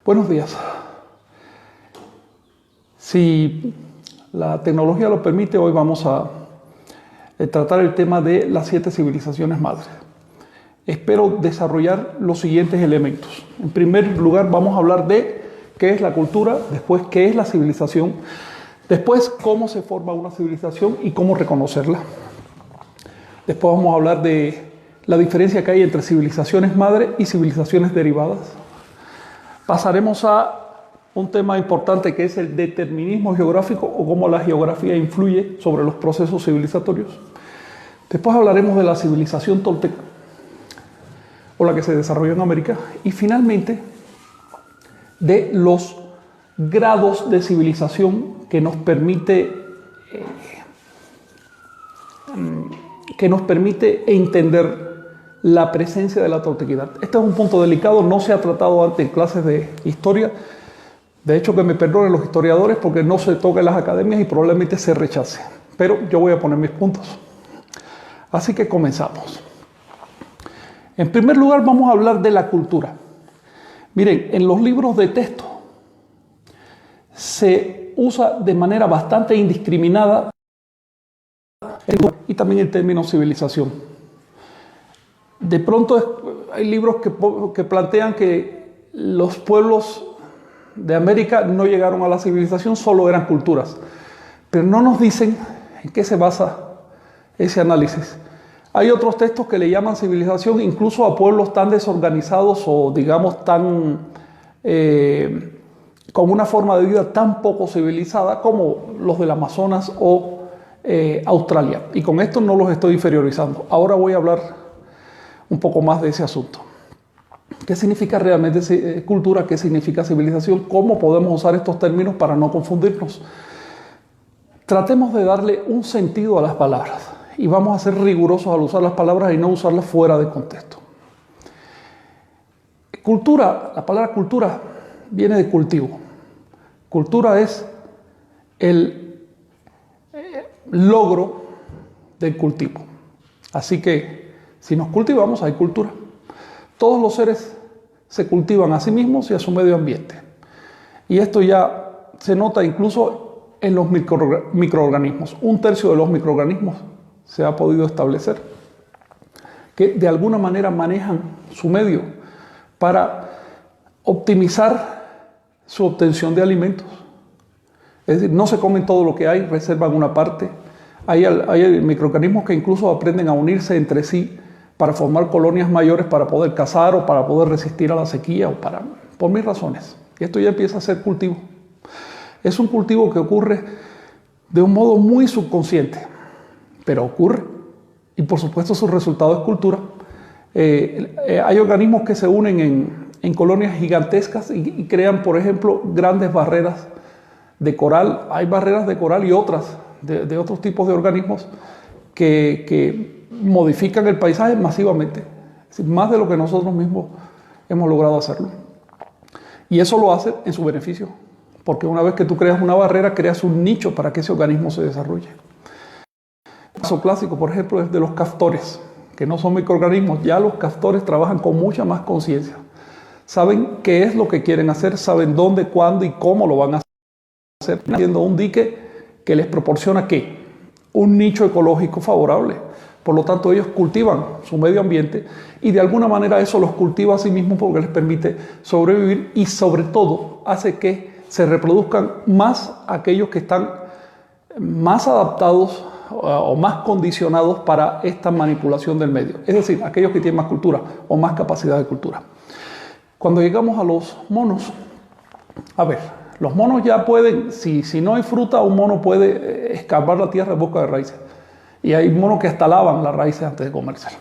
Buenos días. Si la tecnología lo permite, hoy vamos a tratar el tema de las 7 civilizaciones madres. Espero desarrollar los siguientes elementos. En primer lugar, vamos a hablar de qué es la cultura, después qué es la civilización, después cómo se forma una civilización y cómo reconocerla. Después vamos a hablar de la diferencia que hay entre civilizaciones madre y civilizaciones derivadas. Pasaremos a un tema importante que es el determinismo geográfico o cómo la geografía influye sobre los procesos civilizatorios. Después hablaremos de la civilización tolteca o la que se desarrolló en América y finalmente de los grados de civilización que nos permite entender la presencia de la toltequidad. Este es un punto delicado, no se ha tratado antes en clases de historia. De hecho, que me perdonen los historiadores porque no se toca en las academias y probablemente se rechace. Pero yo voy a poner mis puntos. Así que comenzamos. En primer lugar, vamos a hablar de la cultura. Miren, en los libros de texto se usa de manera bastante indiscriminada y también el término civilización. De pronto hay libros que plantean que los pueblos de América no llegaron a la civilización, solo eran culturas. Pero no nos dicen en qué se basa ese análisis. Hay otros textos que le llaman civilización incluso a pueblos tan desorganizados o digamos tan con una forma de vida tan poco civilizada como los del Amazonas o Australia. Y con esto no los estoy inferiorizando. Ahora voy a hablar un poco más de ese asunto. ¿Qué significa realmente cultura? ¿Qué significa civilización? ¿Cómo podemos usar estos términos para no confundirnos? Tratemos de darle un sentido a las palabras y vamos a ser rigurosos al usar las palabras y no usarlas fuera de contexto. Cultura, la palabra cultura viene de cultivo. Cultura es el logro del cultivo. Así que si nos cultivamos, hay cultura. Todos los seres se cultivan a sí mismos y a su medio ambiente. Y esto ya se nota incluso en los microorganismos. 1/3 de los microorganismos se ha podido establecer que de alguna manera manejan su medio para optimizar su obtención de alimentos. Es decir, no se comen todo lo que hay, reservan una parte. Hay microorganismos que incluso aprenden a unirse entre sí para formar colonias mayores para poder cazar o para poder resistir a la sequía o por mil razones. Y esto ya empieza a ser cultivo. Es un cultivo que ocurre de un modo muy subconsciente, pero ocurre. Y por supuesto su resultado es cultura. Hay organismos que se unen en colonias gigantescas y crean, por ejemplo, grandes barreras de coral. Hay barreras de coral y otras de otros tipos de organismos que modifican el paisaje masivamente, es decir, más de lo que nosotros mismos hemos logrado hacerlo. Y eso lo hace en su beneficio, porque una vez que tú creas una barrera, creas un nicho para que ese organismo se desarrolle. El caso clásico, por ejemplo, es de los castores, que no son microorganismos. Ya los castores trabajan con mucha más conciencia. Saben qué es lo que quieren hacer, saben dónde, cuándo y cómo lo van a hacer, haciendo un dique que les proporciona ¿qué? Un nicho ecológico favorable. Por lo tanto, ellos cultivan su medio ambiente y de alguna manera eso los cultiva a sí mismos porque les permite sobrevivir y sobre todo hace que se reproduzcan más aquellos que están más adaptados o más condicionados para esta manipulación del medio. Es decir, aquellos que tienen más cultura o más capacidad de cultura. Cuando llegamos a los monos, a ver, los monos ya pueden, si no hay fruta, un mono puede escarbar la tierra en busca de raíces. Y hay monos que hasta lavan las raíces antes de comérselas.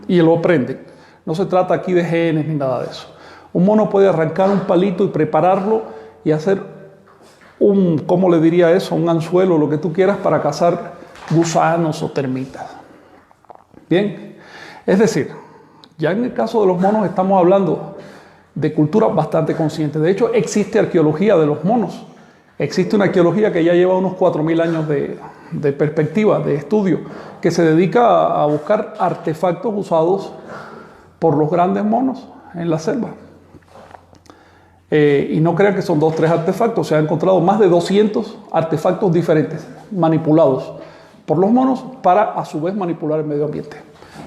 Y lo aprenden. No se trata aquí de genes ni nada de eso. Un mono puede arrancar un palito y prepararlo y hacer ¿cómo le diría eso? Un anzuelo, lo que tú quieras para cazar gusanos o termitas. Bien. Es decir, ya en el caso de los monos estamos hablando de cultura bastante consciente. De hecho, existe arqueología de los monos. Existe una arqueología que ya lleva unos 4.000 años de perspectiva, de estudio, que se dedica a buscar artefactos usados por los grandes monos en la selva. Y no crean que son 2 o 3 artefactos, se han encontrado más de 200 artefactos diferentes manipulados por los monos para a su vez manipular el medio ambiente.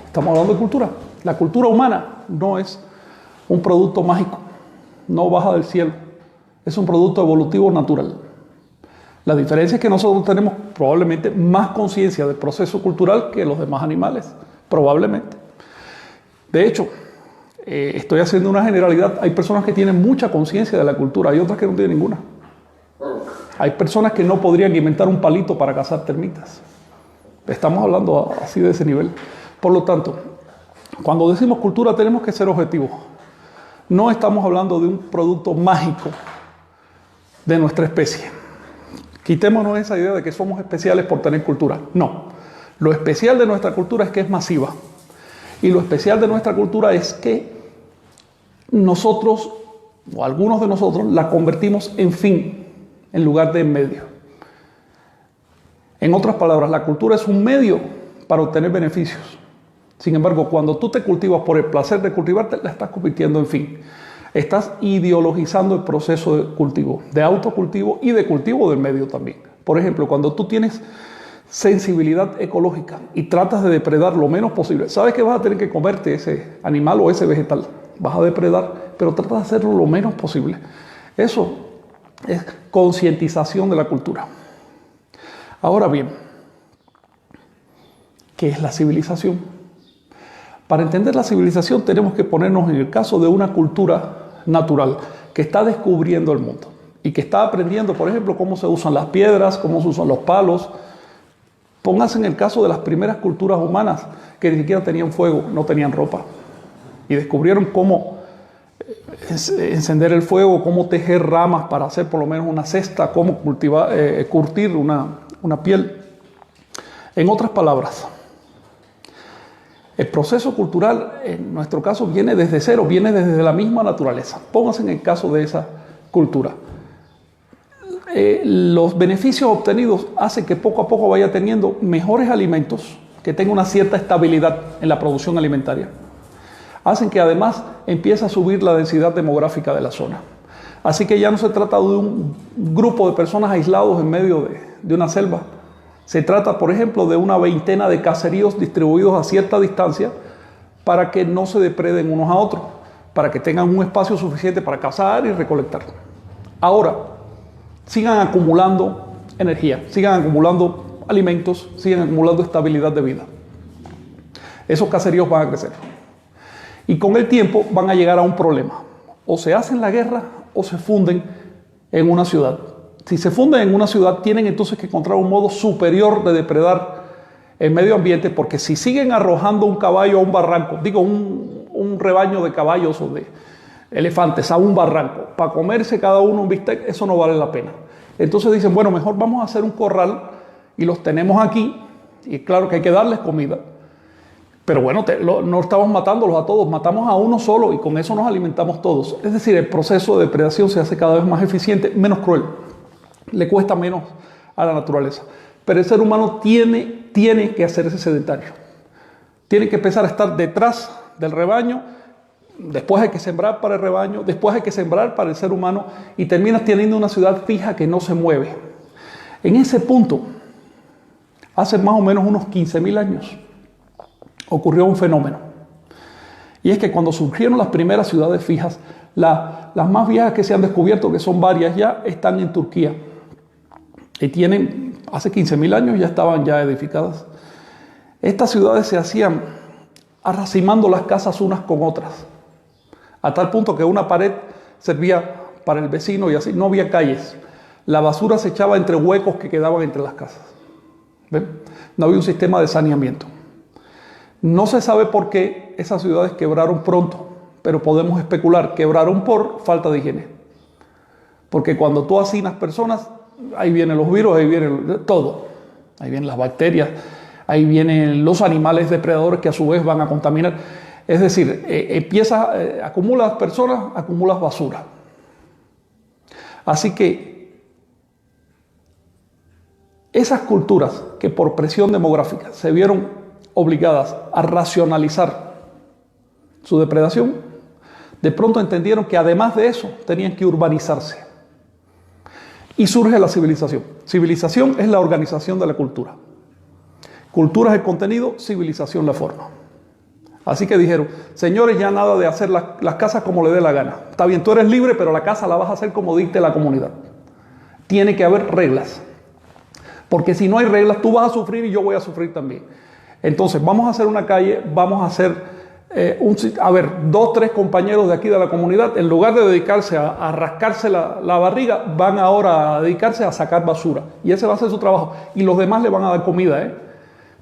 Estamos hablando de cultura. La cultura humana no es un producto mágico, no baja del cielo, es un producto evolutivo natural. La diferencia es que nosotros tenemos probablemente más conciencia del proceso cultural que los demás animales, probablemente. De hecho, estoy haciendo una generalidad. Hay personas que tienen mucha conciencia de la cultura, hay otras que no tienen ninguna. Hay personas que no podrían inventar un palito para cazar termitas. Estamos hablando así de ese nivel. Por lo tanto, cuando decimos cultura tenemos que ser objetivos. No estamos hablando de un producto mágico de nuestra especie. Quitémonos esa idea de que somos especiales por tener cultura. No. Lo especial de nuestra cultura es que es masiva. Y lo especial de nuestra cultura es que nosotros, o algunos de nosotros, la convertimos en fin, en lugar de en medio. En otras palabras, la cultura es un medio para obtener beneficios. Sin embargo, cuando tú te cultivas por el placer de cultivarte, la estás convirtiendo en fin. Estás ideologizando el proceso de cultivo, de autocultivo y de cultivo del medio también. Por ejemplo, cuando tú tienes sensibilidad ecológica y tratas de depredar lo menos posible, sabes que vas a tener que comerte ese animal o ese vegetal, vas a depredar, pero tratas de hacerlo lo menos posible. Eso es concientización de la cultura. Ahora bien, ¿qué es la civilización? Para entender la civilización tenemos que ponernos en el caso de una cultura natural que está descubriendo el mundo y que está aprendiendo, por ejemplo, cómo se usan las piedras, cómo se usan los palos. Pónganse en el caso de las primeras culturas humanas que ni siquiera tenían fuego, no tenían ropa y descubrieron cómo encender el fuego, cómo tejer ramas para hacer por lo menos una cesta, cómo curtir una piel. En otras palabras, el proceso cultural, en nuestro caso, viene desde cero, viene desde la misma naturaleza. Pónganse en el caso de esa cultura. Los beneficios obtenidos hacen que poco a poco vaya teniendo mejores alimentos, que tenga una cierta estabilidad en la producción alimentaria. Hacen que además empiece a subir la densidad demográfica de la zona. Así que ya no se trata de un grupo de personas aislados en medio de una selva. Se trata, por ejemplo, de una veintena de caseríos distribuidos a cierta distancia para que no se depreden unos a otros, para que tengan un espacio suficiente para cazar y recolectar. Ahora, sigan acumulando energía, sigan acumulando alimentos, sigan acumulando estabilidad de vida. Esos caseríos van a crecer. Y con el tiempo van a llegar a un problema. O se hacen la guerra o se funden en una ciudad. Si se funden en una ciudad, tienen entonces que encontrar un modo superior de depredar el medio ambiente, porque si siguen arrojando un caballo a un barranco, digo un rebaño de caballos o de elefantes a un barranco, para comerse cada uno un bistec, eso no vale la pena. Entonces dicen, bueno, mejor vamos a hacer un corral y los tenemos aquí, y claro que hay que darles comida, pero bueno, no estamos matándolos a todos, matamos a uno solo y con eso nos alimentamos todos. Es decir, el proceso de depredación se hace cada vez más eficiente, menos cruel, le cuesta menos a la naturaleza. Pero el ser humano tiene que hacerse sedentario, tiene que empezar a estar detrás del rebaño. Después hay que sembrar para el rebaño, después hay que sembrar para el ser humano y terminas teniendo una ciudad fija que no se mueve. En ese punto, hace más o menos unos 15.000 años, ocurrió un fenómeno. Y es que cuando surgieron las primeras ciudades fijas, las más viejas que se han descubierto, que son varias ya, están en Turquía. Y tienen, hace 15.000 años ya estaban ya edificadas. Estas ciudades se hacían arracimando las casas unas con otras, a tal punto que una pared servía para el vecino y así, no había calles. La basura se echaba entre huecos que quedaban entre las casas. ¿Ven? No había un sistema de saneamiento. No se sabe por qué esas ciudades quebraron pronto, pero podemos especular, quebraron por falta de higiene. Porque cuando tú hacinas personas, ahí vienen los virus, ahí viene todo. Ahí vienen las bacterias, ahí vienen los animales depredadores que a su vez van a contaminar. Es decir, acumulas personas, acumulas basura. Así que esas culturas que por presión demográfica se vieron obligadas a racionalizar su depredación, de pronto entendieron que además de eso tenían que urbanizarse. Y surge la civilización. Civilización es la organización de la cultura. Cultura es el contenido, civilización la forma. Así que dijeron, señores, ya nada de hacer las casas como le dé la gana. Está bien, tú eres libre, pero la casa la vas a hacer como dicte la comunidad. Tiene que haber reglas. Porque si no hay reglas, tú vas a sufrir y yo voy a sufrir también. Entonces, vamos a hacer una calle, vamos a hacer, 2, 3 compañeros de aquí de la comunidad, en lugar de dedicarse a rascarse la barriga, van ahora a dedicarse a sacar basura. Y ese va a ser su trabajo. Y los demás le van a dar comida,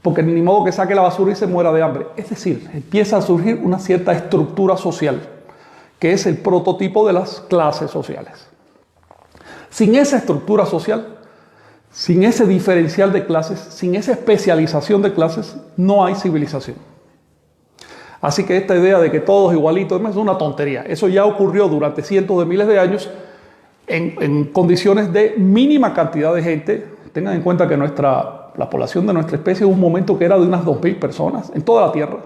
porque ni modo que saque la basura y se muera de hambre. Es decir, empieza a surgir una cierta estructura social, que es el prototipo de las clases sociales. Sin esa estructura social, sin ese diferencial de clases, sin esa especialización de clases, no hay civilización. Así que esta idea de que todos igualitos es una tontería. Eso ya ocurrió durante cientos de miles de años en condiciones de mínima cantidad de gente. Tengan en cuenta que la población de nuestra especie en un momento que era de unas 2.000 personas en toda la Tierra.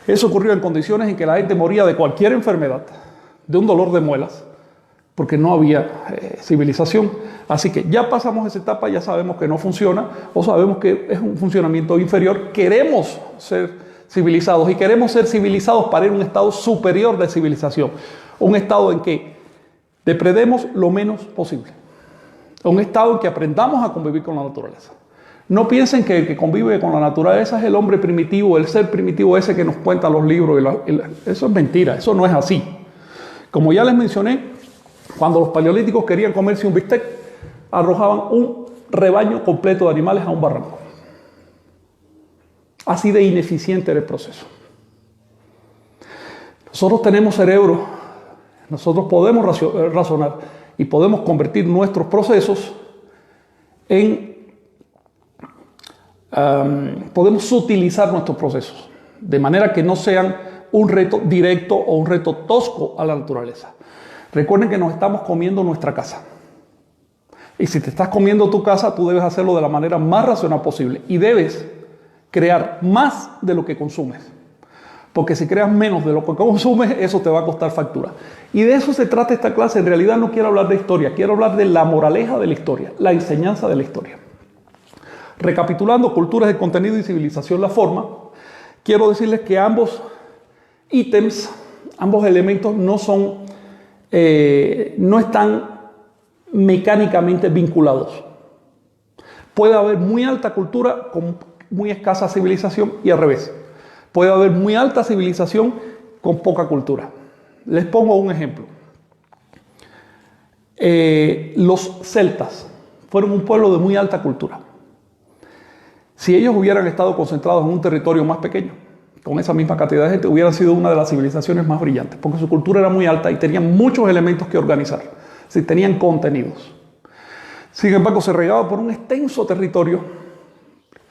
Eso ocurrió en condiciones en que la gente moría de cualquier enfermedad, de un dolor de muelas, porque no había civilización. Así que ya pasamos esa etapa, ya sabemos que no funciona, o sabemos que es un funcionamiento inferior. Queremos ser civilizados y queremos ser civilizados para ir a un estado superior de civilización. Un estado en que depredemos lo menos posible. Un estado en que aprendamos a convivir con la naturaleza. No piensen que el que convive con la naturaleza es el hombre primitivo, el ser primitivo ese que nos cuenta los libros. Eso es mentira, eso no es así. Como ya les mencioné, cuando los paleolíticos querían comerse un bistec, arrojaban un rebaño completo de animales a un barranco. Así de ineficiente era el proceso. Nosotros tenemos cerebro, nosotros podemos razonar y podemos convertir nuestros procesos podemos sutilizar nuestros procesos, de manera que no sean un reto directo o un reto tosco a la naturaleza. Recuerden que nos estamos comiendo nuestra casa. Y si te estás comiendo tu casa, tú debes hacerlo de la manera más racional posible. Y debes crear más de lo que consumes. Porque si creas menos de lo que consumes, eso te va a costar factura. Y de eso se trata esta clase. En realidad no quiero hablar de historia, quiero hablar de la moraleja de la historia, la enseñanza de la historia. Recapitulando, culturas de contenido y civilización, la forma, quiero decirles que ambos ítems, ambos elementos no están mecánicamente vinculados. Puede haber muy alta cultura con muy escasa civilización y al revés. Puede haber muy alta civilización con poca cultura. Les pongo un ejemplo. Los celtas fueron un pueblo de muy alta cultura. Si ellos hubieran estado concentrados en un territorio más pequeño, con esa misma cantidad de gente, hubieran sido una de las civilizaciones más brillantes, porque su cultura era muy alta y tenían muchos elementos que organizar. Si tenían contenidos. Sin embargo, se regaba por un extenso territorio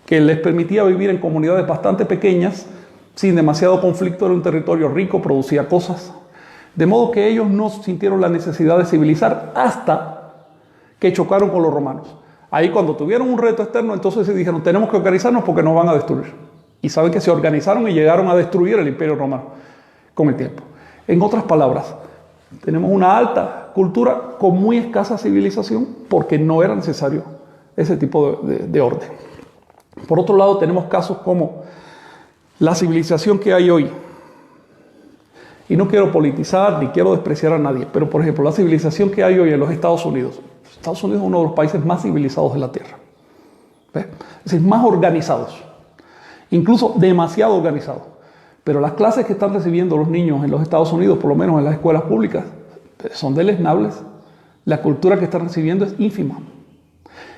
que les permitía vivir en comunidades bastante pequeñas, sin demasiado conflicto. Era un territorio rico, producía cosas. De modo que ellos no sintieron la necesidad de civilizar hasta que chocaron con los romanos. Ahí cuando tuvieron un reto externo, entonces se dijeron, tenemos que organizarnos porque nos van a destruir. Y saben que se organizaron y llegaron a destruir el Imperio Romano con el tiempo. En otras palabras, tenemos una alta cultura con muy escasa civilización porque no era necesario ese tipo de orden. Por otro lado, tenemos casos como la civilización que hay hoy. Y no quiero politizar ni quiero despreciar a nadie, pero por ejemplo, la civilización que hay hoy en los Estados Unidos. Estados Unidos es uno de los países más civilizados de la Tierra. ¿Ves? Es decir, más organizados. Incluso demasiado organizados. Pero las clases que están recibiendo los niños en los Estados Unidos, por lo menos en las escuelas públicas, son deleznables. La cultura que están recibiendo es ínfima.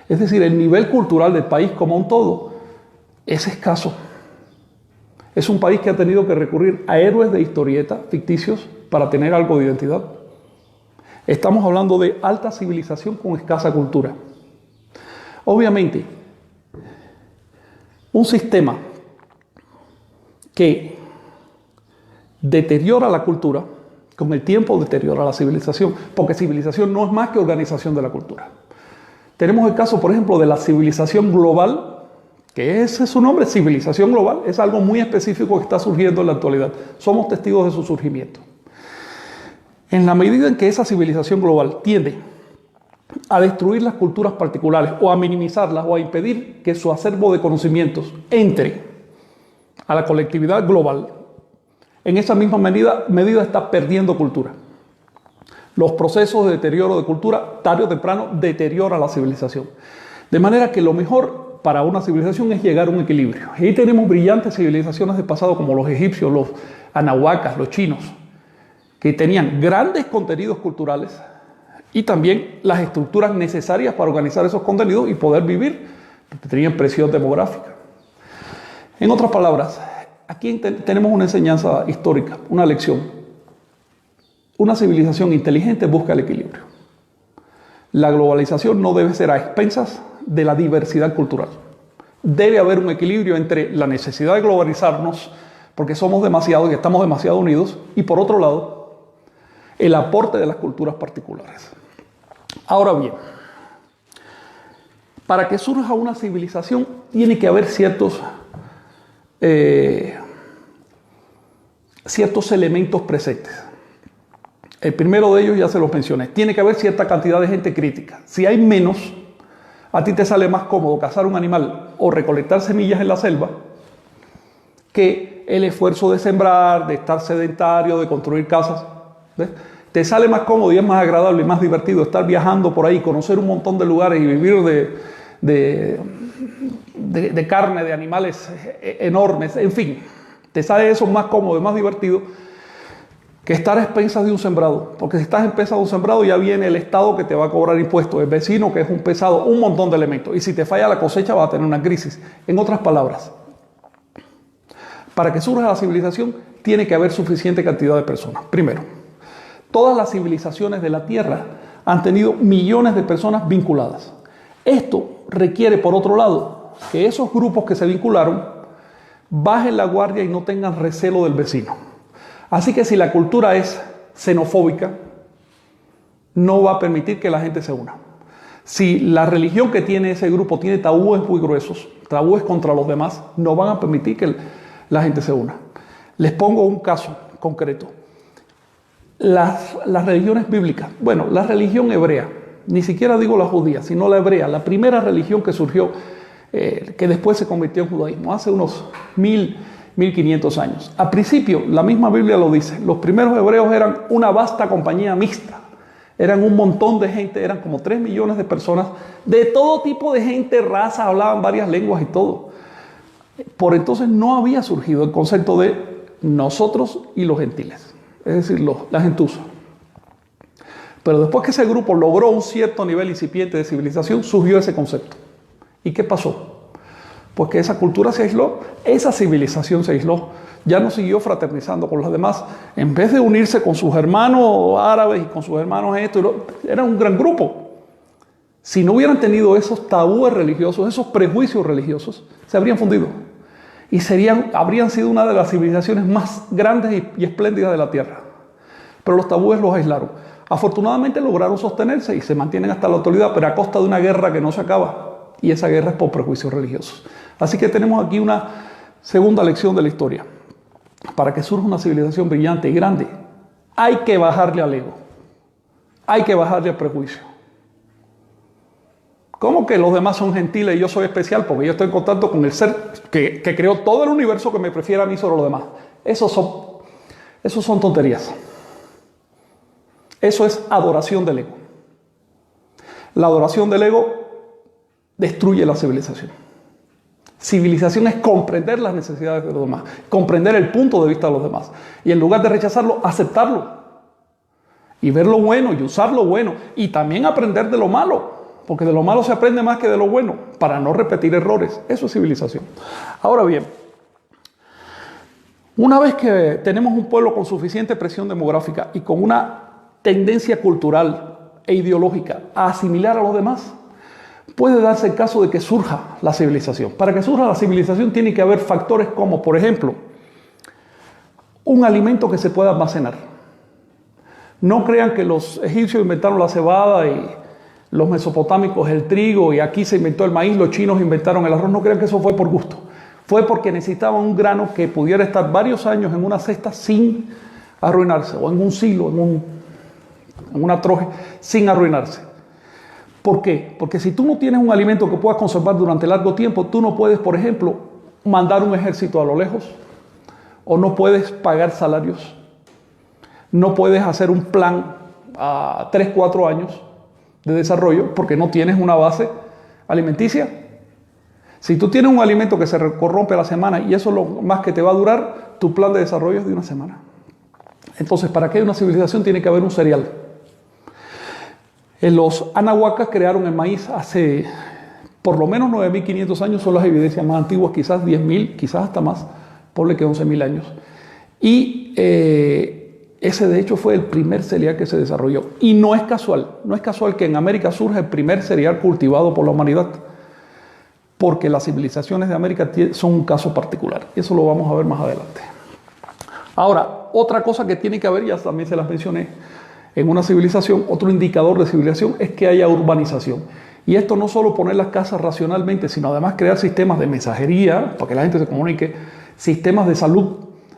Es decir, el nivel cultural del país como un todo es escaso. Es un país que ha tenido que recurrir a héroes de historieta ficticios para tener algo de identidad. Estamos hablando de alta civilización con escasa cultura. Obviamente, un sistema que deteriora la cultura, con el tiempo deteriora la civilización, porque civilización no es más que organización de la cultura. Tenemos el caso, por ejemplo, de la civilización global, que ese es su nombre, civilización global, es algo muy específico que está surgiendo en la actualidad. Somos testigos de su surgimiento. En la medida en que esa civilización global tiende a destruir las culturas particulares o a minimizarlas o a impedir que su acervo de conocimientos entre a la colectividad global, en esa misma medida está perdiendo cultura. Los procesos de deterioro de cultura, tarde o temprano, deterioran la civilización. De manera que lo mejor para una civilización es llegar a un equilibrio. Y ahí tenemos brillantes civilizaciones del pasado como los egipcios, los anahuacas, los chinos, que tenían grandes contenidos culturales y también las estructuras necesarias para organizar esos contenidos y poder vivir, porque tenían presión demográfica. En otras palabras, aquí tenemos una enseñanza histórica, una lección. Una civilización inteligente busca el equilibrio. La globalización no debe ser a expensas de la diversidad cultural. Debe haber un equilibrio entre la necesidad de globalizarnos, porque somos demasiados y estamos demasiado unidos, y por otro lado, el aporte de las culturas particulares. Ahora bien, para que surja una civilización tiene que haber ciertos elementos presentes. El primero de ellos ya se los mencioné. Tiene que haber cierta cantidad de gente crítica. Si hay menos, a ti te sale más cómodo cazar un animal o recolectar semillas en la selva que el esfuerzo de sembrar, de estar sedentario, de construir casas. ¿Ves? Te sale más cómodo y es más agradable y más divertido estar viajando por ahí, conocer un montón de lugares y vivir de carne, de animales enormes, en fin. Te sale eso más cómodo y más divertido que estar a expensas de un sembrado. Porque si estás a expensas de un sembrado ya viene el Estado que te va a cobrar impuestos, el vecino que es un pesado, un montón de elementos. Y si te falla la cosecha vas a tener una crisis. En otras palabras, para que surja la civilización tiene que haber suficiente cantidad de personas. Primero, todas las civilizaciones de la Tierra han tenido millones de personas vinculadas. Esto requiere, por otro lado, que esos grupos que se vincularon bajen la guardia y no tengan recelo del vecino. Así que si la cultura es xenofóbica, no va a permitir que la gente se una. Si la religión que tiene ese grupo tiene tabúes muy gruesos, tabúes contra los demás, no van a permitir que la gente se una. Les pongo un caso concreto. Las religiones bíblicas, bueno, la religión hebrea, ni siquiera digo la judía, sino la hebrea, la primera religión que surgió, que después se convirtió en judaísmo, hace unos 1500 años. Al principio, la misma Biblia lo dice, los primeros hebreos eran una vasta compañía mixta, eran un montón de gente, eran como 3 millones de personas, de todo tipo de gente, raza, hablaban varias lenguas y todo. Por entonces no había surgido el concepto de nosotros y los gentiles, es decir, la gentuza. Pero después que ese grupo logró un cierto nivel incipiente de civilización, surgió ese concepto. ¿Y qué pasó? Pues que esa cultura se aisló, esa civilización se aisló, ya no siguió fraternizando con los demás. En vez de unirse con sus hermanos árabes y con sus hermanos era un gran grupo. Si no hubieran tenido esos tabúes religiosos, esos prejuicios religiosos, se habrían fundido. Y habrían sido una de las civilizaciones más grandes y espléndidas de la Tierra. Pero los tabúes los aislaron. Afortunadamente lograron sostenerse y se mantienen hasta la actualidad, pero a costa de una guerra que no se acaba. Y esa guerra es por prejuicios religiosos. Así que tenemos aquí una segunda lección de la historia. Para que surja una civilización brillante y grande, hay que bajarle al ego. Hay que bajarle al prejuicio. ¿Cómo que los demás son gentiles y yo soy especial? Porque yo estoy en contacto con el ser que creó todo el universo que me prefiere a mí sobre los demás. Esos son tonterías. Eso es adoración del ego. La adoración del ego destruye la civilización. Civilización es comprender las necesidades de los demás, comprender el punto de vista de los demás. Y en lugar de rechazarlo, aceptarlo. Y ver lo bueno y usar lo bueno. Y también aprender de lo malo. Porque de lo malo se aprende más que de lo bueno, para no repetir errores. Eso es civilización. Ahora bien, una vez que tenemos un pueblo con suficiente presión demográfica y con una tendencia cultural e ideológica a asimilar a los demás, puede darse el caso de que surja la civilización. Para que surja la civilización tiene que haber factores como, por ejemplo, un alimento que se pueda almacenar. No crean que los egipcios inventaron la cebada y los mesopotámicos el trigo y aquí se inventó el maíz, los chinos inventaron el arroz. No crean que eso fue por gusto. Fue porque necesitaban un grano que pudiera estar varios años en una cesta sin arruinarse, o en un silo, en una troje, sin arruinarse. ¿Por qué? Porque si tú no tienes un alimento que puedas conservar durante largo tiempo, tú no puedes, por ejemplo, mandar un ejército a lo lejos, o no puedes pagar salarios, no puedes hacer un plan a 3, 4 años de desarrollo porque no tienes una base alimenticia. Si tú tienes un alimento que se corrompe a la semana y eso es lo más que te va a durar, tu plan de desarrollo es de una semana. Entonces, para que haya una civilización tiene que haber un cereal. Los anahuacas crearon el maíz hace por lo menos 9.500 años, son las evidencias más antiguas, quizás 10.000, quizás hasta más, ponle que 11.000 años. Y ese de hecho fue el primer cereal que se desarrolló. Y no es casual que en América surja el primer cereal cultivado por la humanidad, porque las civilizaciones de América son un caso particular. Eso lo vamos a ver más adelante. Ahora, otra cosa que tiene que haber, ya también se las mencioné, en una civilización, otro indicador de civilización es que haya urbanización. Y esto no solo poner las casas racionalmente, sino además crear sistemas de mensajería para que la gente se comunique, sistemas de salud.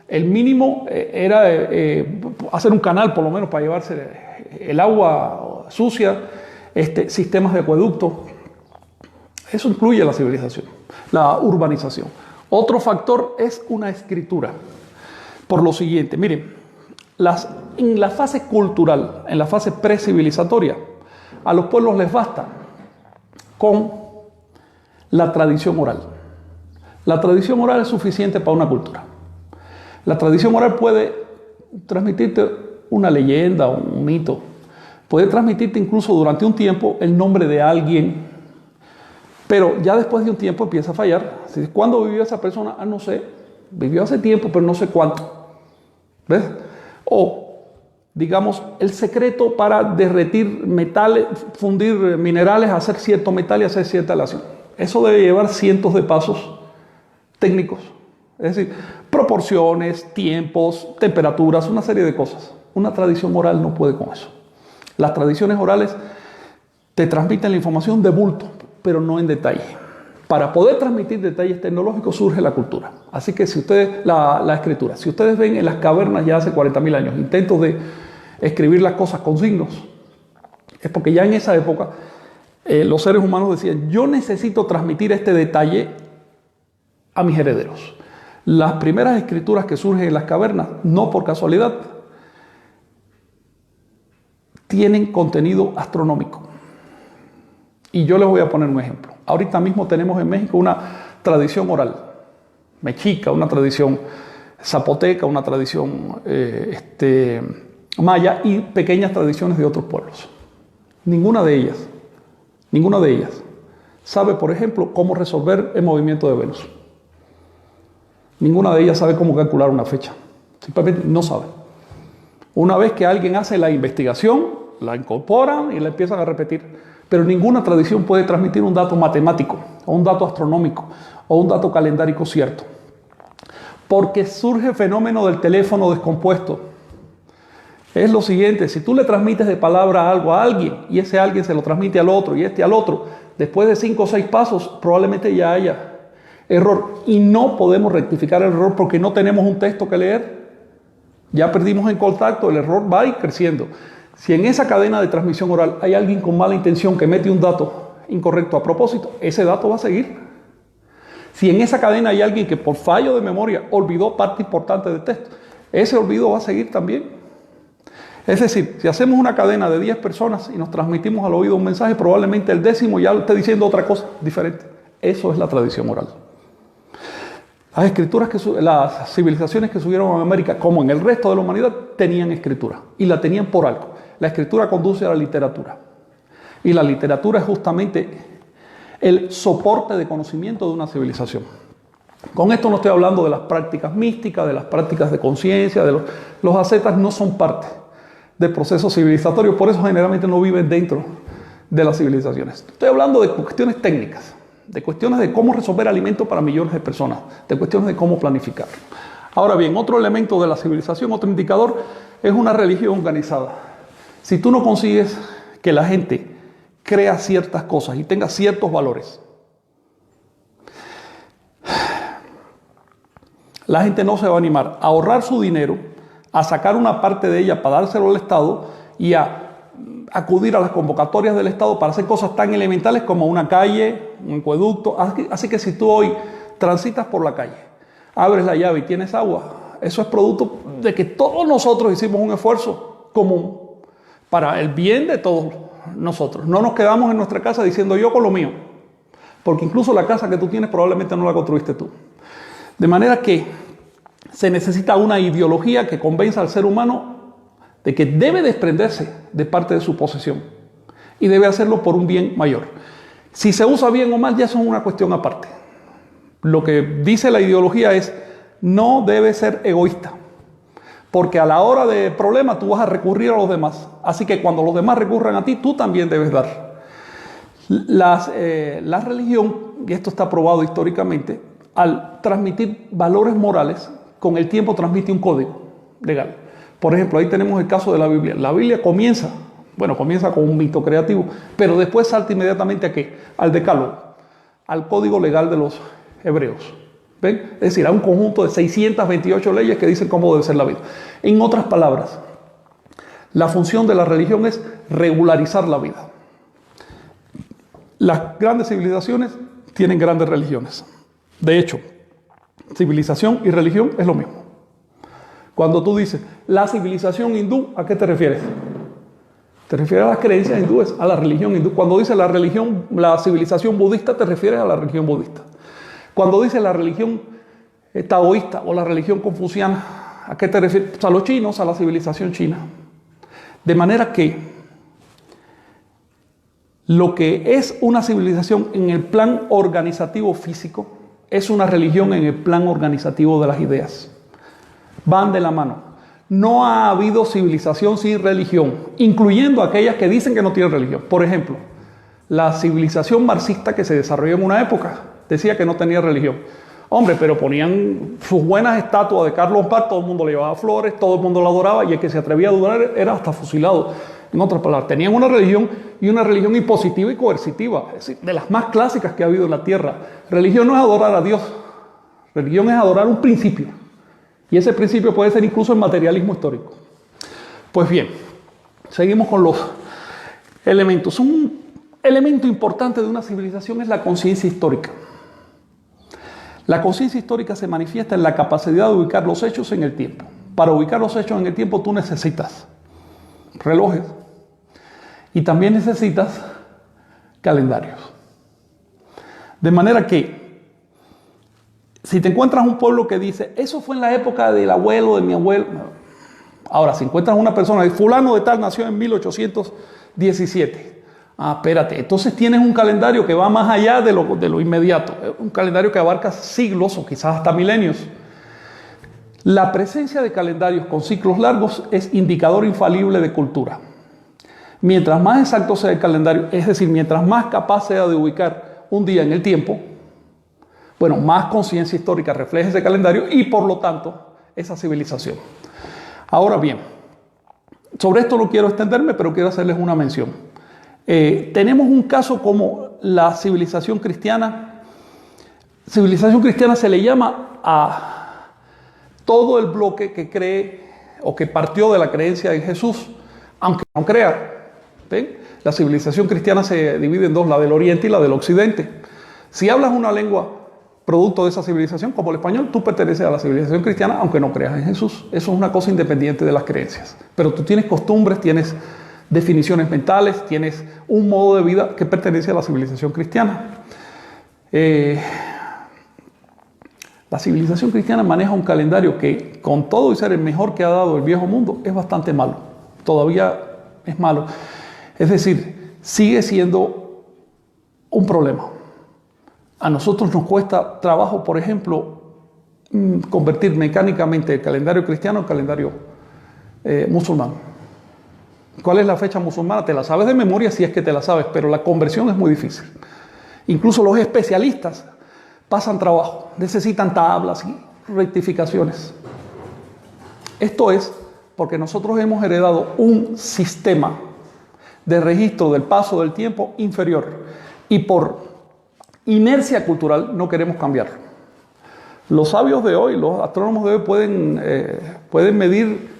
El mínimo era hacer un canal, por lo menos, para llevarse el agua sucia, sistemas de acueducto. Eso incluye la civilización, la urbanización. Otro factor es una escritura. Por lo siguiente, miren, en la fase cultural, en la fase precivilizatoria, a los pueblos les basta con la tradición oral. La tradición oral es suficiente para una cultura. La tradición oral puede transmitirte una leyenda, un mito, puede transmitirte incluso durante un tiempo el nombre de alguien, pero ya después de un tiempo empieza a fallar. ¿Cuándo vivió esa persona? No sé, vivió hace tiempo, pero no sé cuánto. ¿Ves? O, digamos, el secreto para derretir metales, fundir minerales, hacer cierto metal y hacer cierta aleación. Eso debe llevar cientos de pasos técnicos. Es decir, proporciones, tiempos, temperaturas, una serie de cosas. Una tradición oral no puede con eso. Las tradiciones orales te transmiten la información de bulto, pero no en detalle. Para poder transmitir detalles tecnológicos surge la cultura. Así que si ustedes, la escritura, si ustedes ven en las cavernas ya hace 40.000 años intentos de escribir las cosas con signos, es porque ya en esa época los seres humanos decían, yo necesito transmitir este detalle a mis herederos. Las primeras escrituras que surgen en las cavernas, no por casualidad, tienen contenido astronómico. Y yo les voy a poner un ejemplo. Ahorita mismo tenemos en México una tradición oral, mexica, una tradición zapoteca, una tradición maya y pequeñas tradiciones de otros pueblos. Ninguna de ellas sabe, por ejemplo, cómo resolver el movimiento de Venus. Ninguna de ellas sabe cómo calcular una fecha. Simplemente no sabe. Una vez que alguien hace la investigación, la incorporan y la empiezan a repetir. Pero ninguna tradición puede transmitir un dato matemático, o un dato astronómico, o un dato calendárico cierto. Porque surge el fenómeno del teléfono descompuesto. Es lo siguiente, si tú le transmites de palabra algo a alguien, y ese alguien se lo transmite al otro, y al otro, después de 5 o 6 pasos, probablemente ya haya error. Y no podemos rectificar el error porque no tenemos un texto que leer. Ya perdimos el contacto, el error va a ir creciendo. Si en esa cadena de transmisión oral hay alguien con mala intención que mete un dato incorrecto a propósito, ese dato va a seguir. Si en esa cadena hay alguien que por fallo de memoria olvidó parte importante del texto, ese olvido va a seguir también. Es decir, si hacemos una cadena de 10 personas y nos transmitimos al oído un mensaje, probablemente el 10º ya esté diciendo otra cosa diferente. Eso es la tradición oral. Las escrituras las civilizaciones que subieron a América, como en el resto de la humanidad, tenían escritura y la tenían por algo. La escritura conduce a la literatura y la literatura es justamente el soporte de conocimiento de una civilización. Con esto no estoy hablando de las prácticas místicas, de las prácticas de conciencia, los ascetas no son parte del proceso civilizatorio, por eso generalmente no viven dentro de las civilizaciones. Estoy hablando de cuestiones técnicas, de cuestiones de cómo resolver alimentos para millones de personas, de cuestiones de cómo planificar. Ahora bien, otro elemento de la civilización, otro indicador, es una religión organizada. Si tú no consigues que la gente crea ciertas cosas y tenga ciertos valores, la gente no se va a animar a ahorrar su dinero, a sacar una parte de ella para dárselo al Estado y a acudir a las convocatorias del Estado para hacer cosas tan elementales como una calle, un acueducto. Así que si tú hoy transitas por la calle, abres la llave y tienes agua, eso es producto de que todos nosotros hicimos un esfuerzo común para el bien de todos nosotros. No nos quedamos en nuestra casa diciendo yo con lo mío, porque incluso la casa que tú tienes probablemente no la construiste tú. De manera que se necesita una ideología que convenza al ser humano de que debe desprenderse de parte de su posesión y debe hacerlo por un bien mayor. Si se usa bien o mal, ya eso es una cuestión aparte. Lo que dice la ideología es, no debes ser egoísta, porque a la hora de problema tú vas a recurrir a los demás. Así que cuando los demás recurran a ti, tú también debes dar. La religión, y esto está probado históricamente, al transmitir valores morales, con el tiempo transmite un código legal. Por ejemplo, ahí tenemos el caso de la Biblia. La Biblia comienza con un mito creativo, pero después salta inmediatamente ¿a qué? Al decálogo, al código legal de los hebreos. ¿Ven? Es decir, a un conjunto de 628 leyes que dicen cómo debe ser la vida. En otras palabras, la función de la religión es regularizar la vida. Las grandes civilizaciones tienen grandes religiones. De hecho, civilización y religión es lo mismo. Cuando tú dices la civilización hindú, ¿a qué te refieres? Te refieres a las creencias hindúes, a la religión hindú. Cuando dices la civilización budista, te refieres a la religión budista. Cuando dices la religión taoísta o la religión confuciana, ¿a qué te refieres? Pues a los chinos, a la civilización china. De manera que lo que es una civilización en el plan organizativo físico es una religión en el plan organizativo de las ideas. Van de la mano. No ha habido civilización sin religión, incluyendo aquellas que dicen que no tienen religión. Por ejemplo, la civilización marxista que se desarrolló en una época decía que no tenía religión. Hombre, pero ponían sus buenas estatuas de Carlos Marx, todo el mundo le llevaba flores, todo el mundo lo adoraba y el que se atrevía a adorar era hasta fusilado. En otras palabras, tenían una religión y una religión impositiva y coercitiva, es decir, de las más clásicas que ha habido en la tierra. Religión no es adorar a Dios, religión es adorar un principio. Y ese principio puede ser incluso el materialismo histórico. Pues bien, seguimos con los elementos. Un elemento importante de una civilización es la conciencia histórica. La conciencia histórica se manifiesta en la capacidad de ubicar los hechos en el tiempo. Para ubicar los hechos en el tiempo tú necesitas relojes y también necesitas calendarios. De manera que si te encuentras un pueblo que dice, eso fue en la época del abuelo, de mi abuelo. Ahora, si encuentras una persona, fulano de tal nació en 1817. Espérate, entonces tienes un calendario que va más allá de lo inmediato. Un calendario que abarca siglos o quizás hasta milenios. La presencia de calendarios con ciclos largos es indicador infalible de cultura. Mientras más exacto sea el calendario, es decir, mientras más capaz sea de ubicar un día en el tiempo, bueno, más conciencia histórica refleja ese calendario y por lo tanto esa civilización. Ahora bien, sobre esto no quiero extenderme, pero quiero hacerles una mención. Tenemos un caso como la civilización cristiana. Civilización cristiana se le llama a todo el bloque que cree o que partió de la creencia en Jesús, aunque no crea. ¿Ven? La civilización cristiana se divide en dos, la del Oriente y la del Occidente. Si hablas una lengua producto de esa civilización, como el español, tú perteneces a la civilización cristiana, aunque no creas en Jesús. Eso es una cosa independiente de las creencias. Pero tú tienes costumbres, tienes definiciones mentales, tienes un modo de vida que pertenece a la civilización cristiana. La civilización cristiana maneja un calendario que, con todo y ser el mejor que ha dado el viejo mundo, es bastante malo. Todavía es malo. Es decir, sigue siendo un problema. A nosotros nos cuesta trabajo, por ejemplo, convertir mecánicamente el calendario cristiano en calendario musulmán. ¿Cuál es la fecha musulmana? Te la sabes de memoria si es que te la sabes, pero la conversión es muy difícil. Incluso los especialistas pasan trabajo, necesitan tablas y rectificaciones. Esto es porque nosotros hemos heredado un sistema de registro del paso del tiempo inferior y por inercia cultural no queremos cambiarlo. Los sabios de hoy, los astrónomos de hoy pueden medir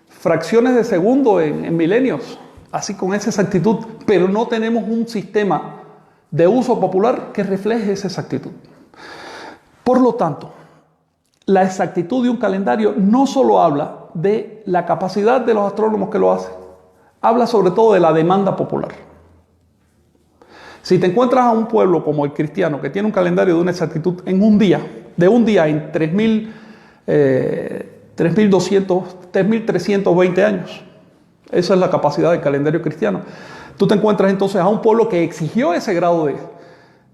fracciones de segundo en milenios, así con esa exactitud, pero no tenemos un sistema de uso popular que refleje esa exactitud. Por lo tanto, la exactitud de un calendario no solo habla de la capacidad de los astrónomos que lo hacen, habla sobre todo de la demanda popular. Si te encuentras a un pueblo como el cristiano que tiene un calendario de una exactitud en un día, de un día en 3.320 años, esa es la capacidad del calendario cristiano. Tú te encuentras entonces a un pueblo que exigió ese grado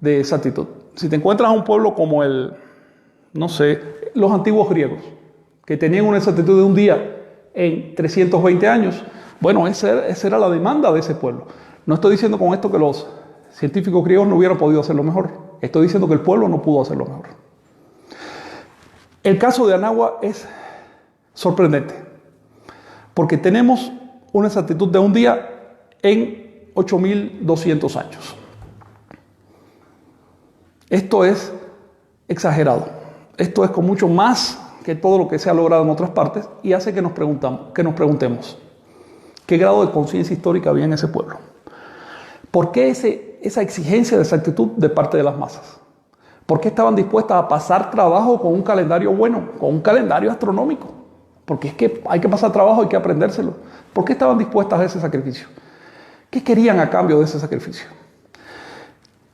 de exactitud. Si te encuentras a un pueblo como los antiguos griegos, que tenían una exactitud de un día en 320 años, bueno, esa era la demanda de ese pueblo. No estoy diciendo con esto que los científicos griegos no hubieran podido hacerlo mejor. Estoy diciendo que el pueblo no pudo hacerlo mejor. El caso de Anáhuac es sorprendente, porque tenemos una exactitud de un día en 8.200 años. Esto es exagerado. Esto es con mucho más que todo lo que se ha logrado en otras partes y hace que nos preguntemos qué grado de conciencia histórica había en ese pueblo. ¿Por qué esa exigencia de exactitud de parte de las masas? ¿Por qué estaban dispuestas a pasar trabajo con un calendario bueno, con un calendario astronómico? Porque es que hay que pasar trabajo, hay que aprendérselo. ¿Por qué estaban dispuestas a ese sacrificio? ¿Qué querían a cambio de ese sacrificio?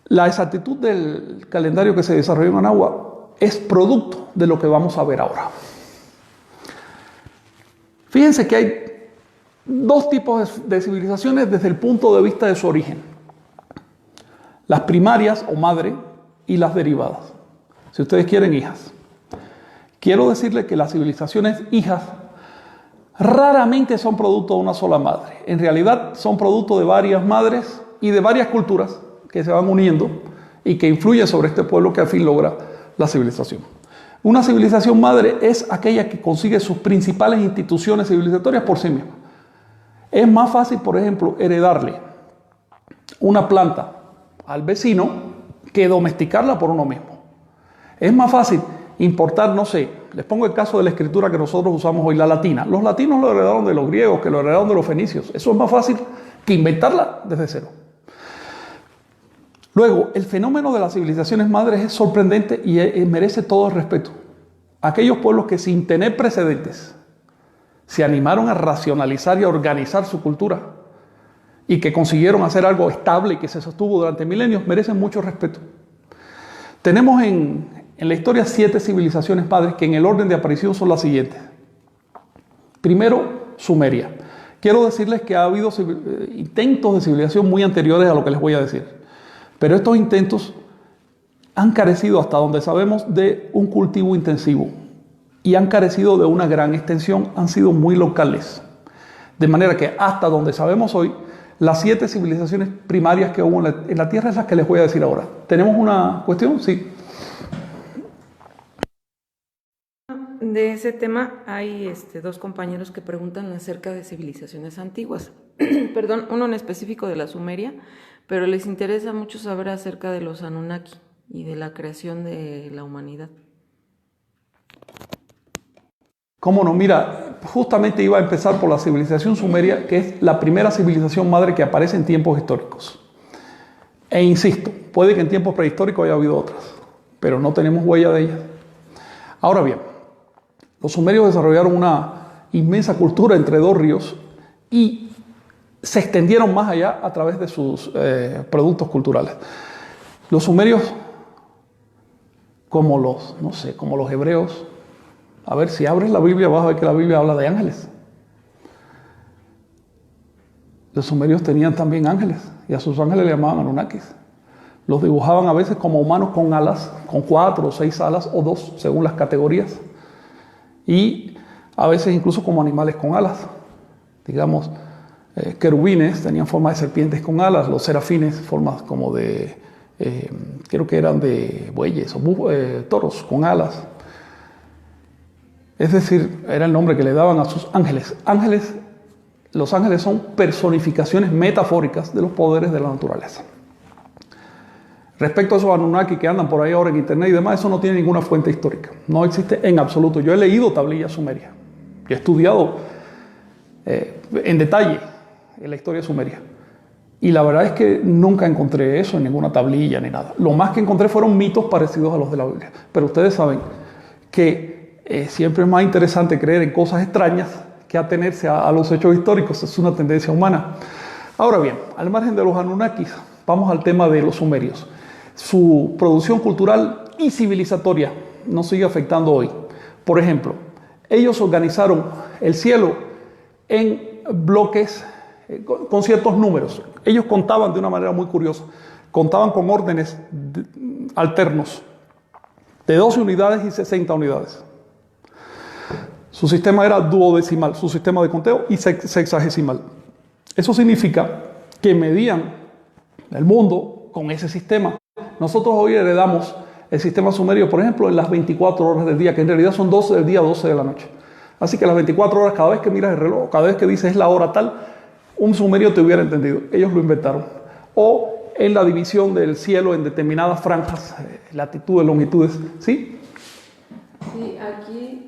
La exactitud del calendario que se desarrolló en Anáhuac es producto de lo que vamos a ver ahora. Fíjense que hay dos tipos de civilizaciones desde el punto de vista de su origen. Las primarias o madre y las derivadas. Si ustedes quieren, hijas. Quiero decirles que las civilizaciones hijas raramente son producto de una sola madre. En realidad son producto de varias madres y de varias culturas que se van uniendo y que influyen sobre este pueblo que al fin logra la civilización. Una civilización madre es aquella que consigue sus principales instituciones civilizatorias por sí misma. Es más fácil, por ejemplo, heredarle una planta al vecino que domesticarla por uno mismo. Es más fácil importar, les pongo el caso de la escritura que nosotros usamos hoy, la latina. Los latinos lo heredaron de los griegos, que lo heredaron de los fenicios. Eso es más fácil que inventarla desde cero. Luego, el fenómeno de las civilizaciones madres es sorprendente y merece todo el respeto. Aquellos pueblos que sin tener precedentes se animaron a racionalizar y a organizar su cultura y que consiguieron hacer algo estable y que se sostuvo durante milenios, merecen mucho respeto. Tenemos en la historia 7 civilizaciones madres que en el orden de aparición son las siguientes. Primero, Sumeria. Quiero decirles que ha habido intentos de civilización muy anteriores a lo que les voy a decir. Pero estos intentos han carecido, hasta donde sabemos, de un cultivo intensivo y han carecido de una gran extensión, han sido muy locales. De manera que hasta donde sabemos hoy, las 7 civilizaciones primarias que hubo en la Tierra es las que les voy a decir ahora. ¿Tenemos una cuestión? Sí. De ese tema hay dos compañeros que preguntan acerca de civilizaciones antiguas. Perdón, uno en específico de la Sumeria, pero les interesa mucho saber acerca de los Anunnaki y de la creación de la humanidad. ¿Cómo no? Mira, justamente iba a empezar por la civilización sumeria, que es la primera civilización madre que aparece en tiempos históricos. E insisto, puede que en tiempos prehistóricos haya habido otras, pero no tenemos huella de ellas. Ahora bien, los sumerios desarrollaron una inmensa cultura entre dos ríos y se extendieron más allá a través de sus productos culturales. Los sumerios, como los hebreos, a ver, si abres la Biblia vas a ver que la Biblia habla de ángeles. Los sumerios tenían también ángeles y a sus ángeles le llamaban Anunnakis. Los dibujaban a veces como humanos con alas, con 4 o 6 alas o 2 según las categorías. Y a veces incluso como animales con alas. Digamos, querubines tenían forma de serpientes con alas, los serafines formas como de, creo que eran de bueyes o toros con alas. Es decir, era el nombre que le daban a sus ángeles. Los ángeles son personificaciones metafóricas de los poderes de la naturaleza. Respecto a esos Anunnaki que andan por ahí ahora en internet y demás, eso no tiene ninguna fuente histórica. No existe en absoluto. Yo he leído tablillas sumerias. Yo he estudiado en detalle en la historia sumeria. Y la verdad es que nunca encontré eso en ninguna tablilla ni nada. Lo más que encontré fueron mitos parecidos a los de la Biblia. Pero ustedes saben que siempre es más interesante creer en cosas extrañas que atenerse a los hechos históricos. Es una tendencia humana. Ahora bien, al margen de los Anunnakis, vamos al tema de los sumerios. Su producción cultural y civilizatoria nos sigue afectando hoy. Por ejemplo, ellos organizaron el cielo en bloques con ciertos números. Ellos contaban de una manera muy curiosa. Contaban con órdenes alternos de 12 unidades y 60 unidades. Su sistema era duodecimal, su sistema de conteo, y sexagesimal. Eso significa que medían el mundo con ese sistema. Nosotros hoy heredamos el sistema sumerio, por ejemplo, en las 24 horas del día, que en realidad son 12 del día, 12 de la noche. Así que las 24 horas, cada vez que miras el reloj, cada vez que dices es la hora tal, un sumerio te hubiera entendido. Ellos lo inventaron. O en la división del cielo en determinadas franjas, latitudes, longitudes. ¿Sí? Sí, aquí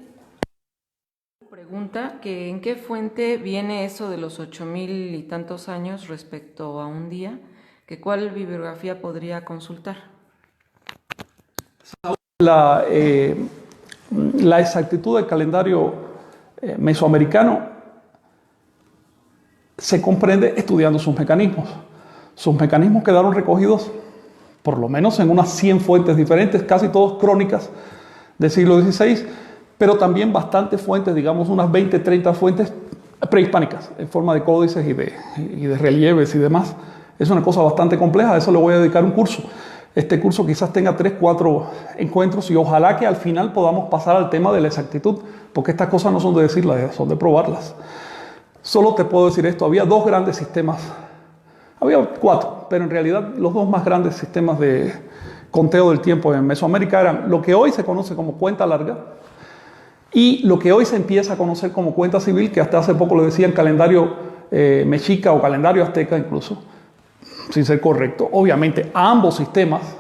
pregunta que en qué fuente viene eso de los 8,000 y tantos años respecto a un día, que cuál bibliografía podría consultar. La exactitud del calendario mesoamericano se comprende estudiando sus mecanismos. Sus mecanismos quedaron recogidos por lo menos en unas 100 fuentes diferentes, casi todas crónicas del siglo XVI, pero también bastantes fuentes, digamos unas 20, 30 fuentes prehispánicas, en forma de códices y de relieves y demás. Es una cosa bastante compleja, a eso le voy a dedicar un curso. Este curso quizás tenga 3, 4 encuentros y ojalá que al final podamos pasar al tema de la exactitud, porque estas cosas no son de decirlas, son de probarlas. Solo te puedo decir esto, había 2 grandes sistemas, había 4, pero en realidad los 2 más grandes sistemas de conteo del tiempo en Mesoamérica eran lo que hoy se conoce como cuenta larga y lo que hoy se empieza a conocer como cuenta civil, que hasta hace poco le decían calendario mexica o calendario azteca incluso, sin ser correcto. Obviamente ambos sistemas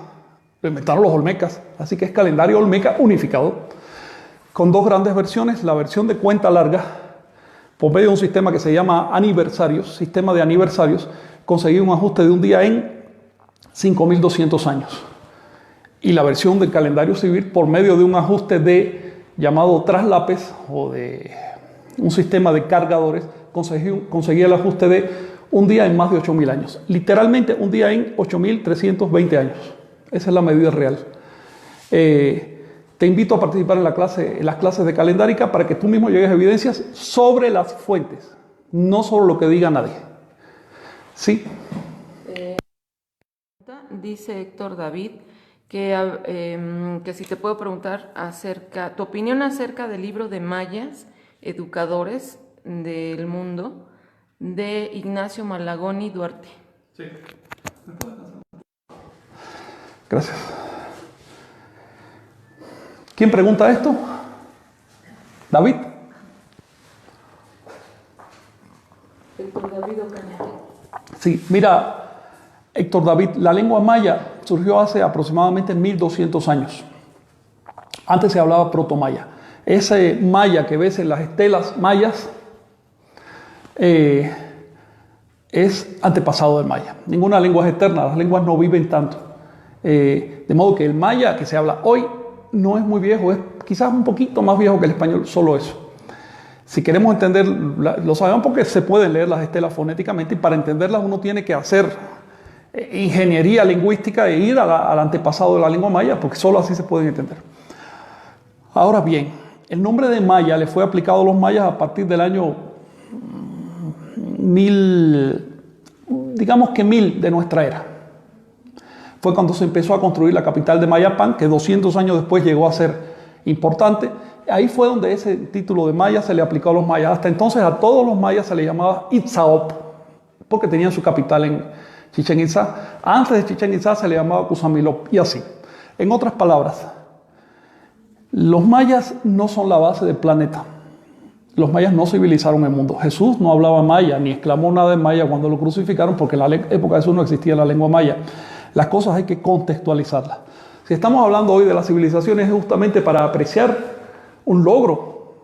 lo inventaron los olmecas, así que es calendario olmeca unificado, con 2 grandes versiones, la versión de cuenta larga, por medio de un sistema que se llama aniversarios, sistema de aniversarios, conseguí un ajuste de un día en 5.200 años. Y la versión del calendario civil, por medio de un ajuste llamado traslapes o de un sistema de cargadores, conseguí el ajuste de un día en más de 8.000 años. Literalmente un día en 8.320 años. Esa es la medida real. Te invito a participar en las clases de calendárica para que tú mismo llegues a evidencias sobre las fuentes, no sobre lo que diga nadie. ¿Sí? Dice Héctor David que si te puedo preguntar tu opinión acerca del libro de Mayas, Educadores del Mundo, de Ignacio Malagoni Duarte. Sí. Gracias. ¿Quién pregunta esto? ¿David? Héctor David Ocaña. Sí, mira, Héctor David, la lengua maya surgió hace aproximadamente 1.200 años. Antes se hablaba protomaya. Ese maya que ves en las estelas mayas es antepasado del maya. Ninguna lengua es eterna, las lenguas no viven tanto. De modo que el maya que se habla hoy no es muy viejo, es quizás un poquito más viejo que el español, solo eso. Si queremos entender, lo sabemos porque se pueden leer las estelas fonéticamente y para entenderlas uno tiene que hacer ingeniería lingüística e ir al antepasado de la lengua maya, porque solo así se pueden entender. Ahora bien, el nombre de maya le fue aplicado a los mayas a partir del año 1000, digamos que 1000 de nuestra era. Fue cuando se empezó a construir la capital de Mayapán, que 200 años después llegó a ser importante. Ahí fue donde ese título de maya se le aplicó a los mayas. Hasta entonces a todos los mayas se les llamaba Itzaop, porque tenían su capital en Chichén Itzá. Antes de Chichén Itzá se le llamaba Cusamilop, y así. En otras palabras, los mayas no son la base del planeta. Los mayas no civilizaron el mundo. Jesús no hablaba maya, ni exclamó nada en maya cuando lo crucificaron, porque en la época de Jesús no existía la lengua maya. Las cosas hay que contextualizarlas. Si estamos hablando hoy de las civilizaciones es justamente para apreciar un logro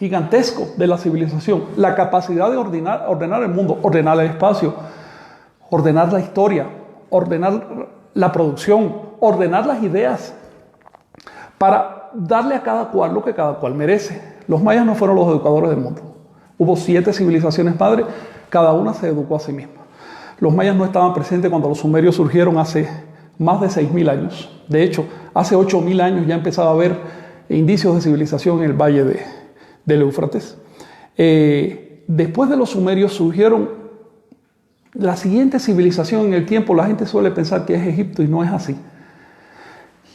gigantesco de la civilización, la capacidad de ordenar el mundo, ordenar el espacio, ordenar la historia, ordenar la producción, ordenar las ideas, para darle a cada cual lo que cada cual merece. Los mayas no fueron los educadores del mundo. Hubo 7 civilizaciones madres, cada una se educó a sí misma. Los mayas no estaban presentes cuando los sumerios surgieron hace más de 6.000 años. De hecho, hace 8.000 años ya empezaba a haber indicios de civilización en el valle del Éufrates. Después de los sumerios surgieron la siguiente civilización en el tiempo. La gente suele pensar que es Egipto y no es así.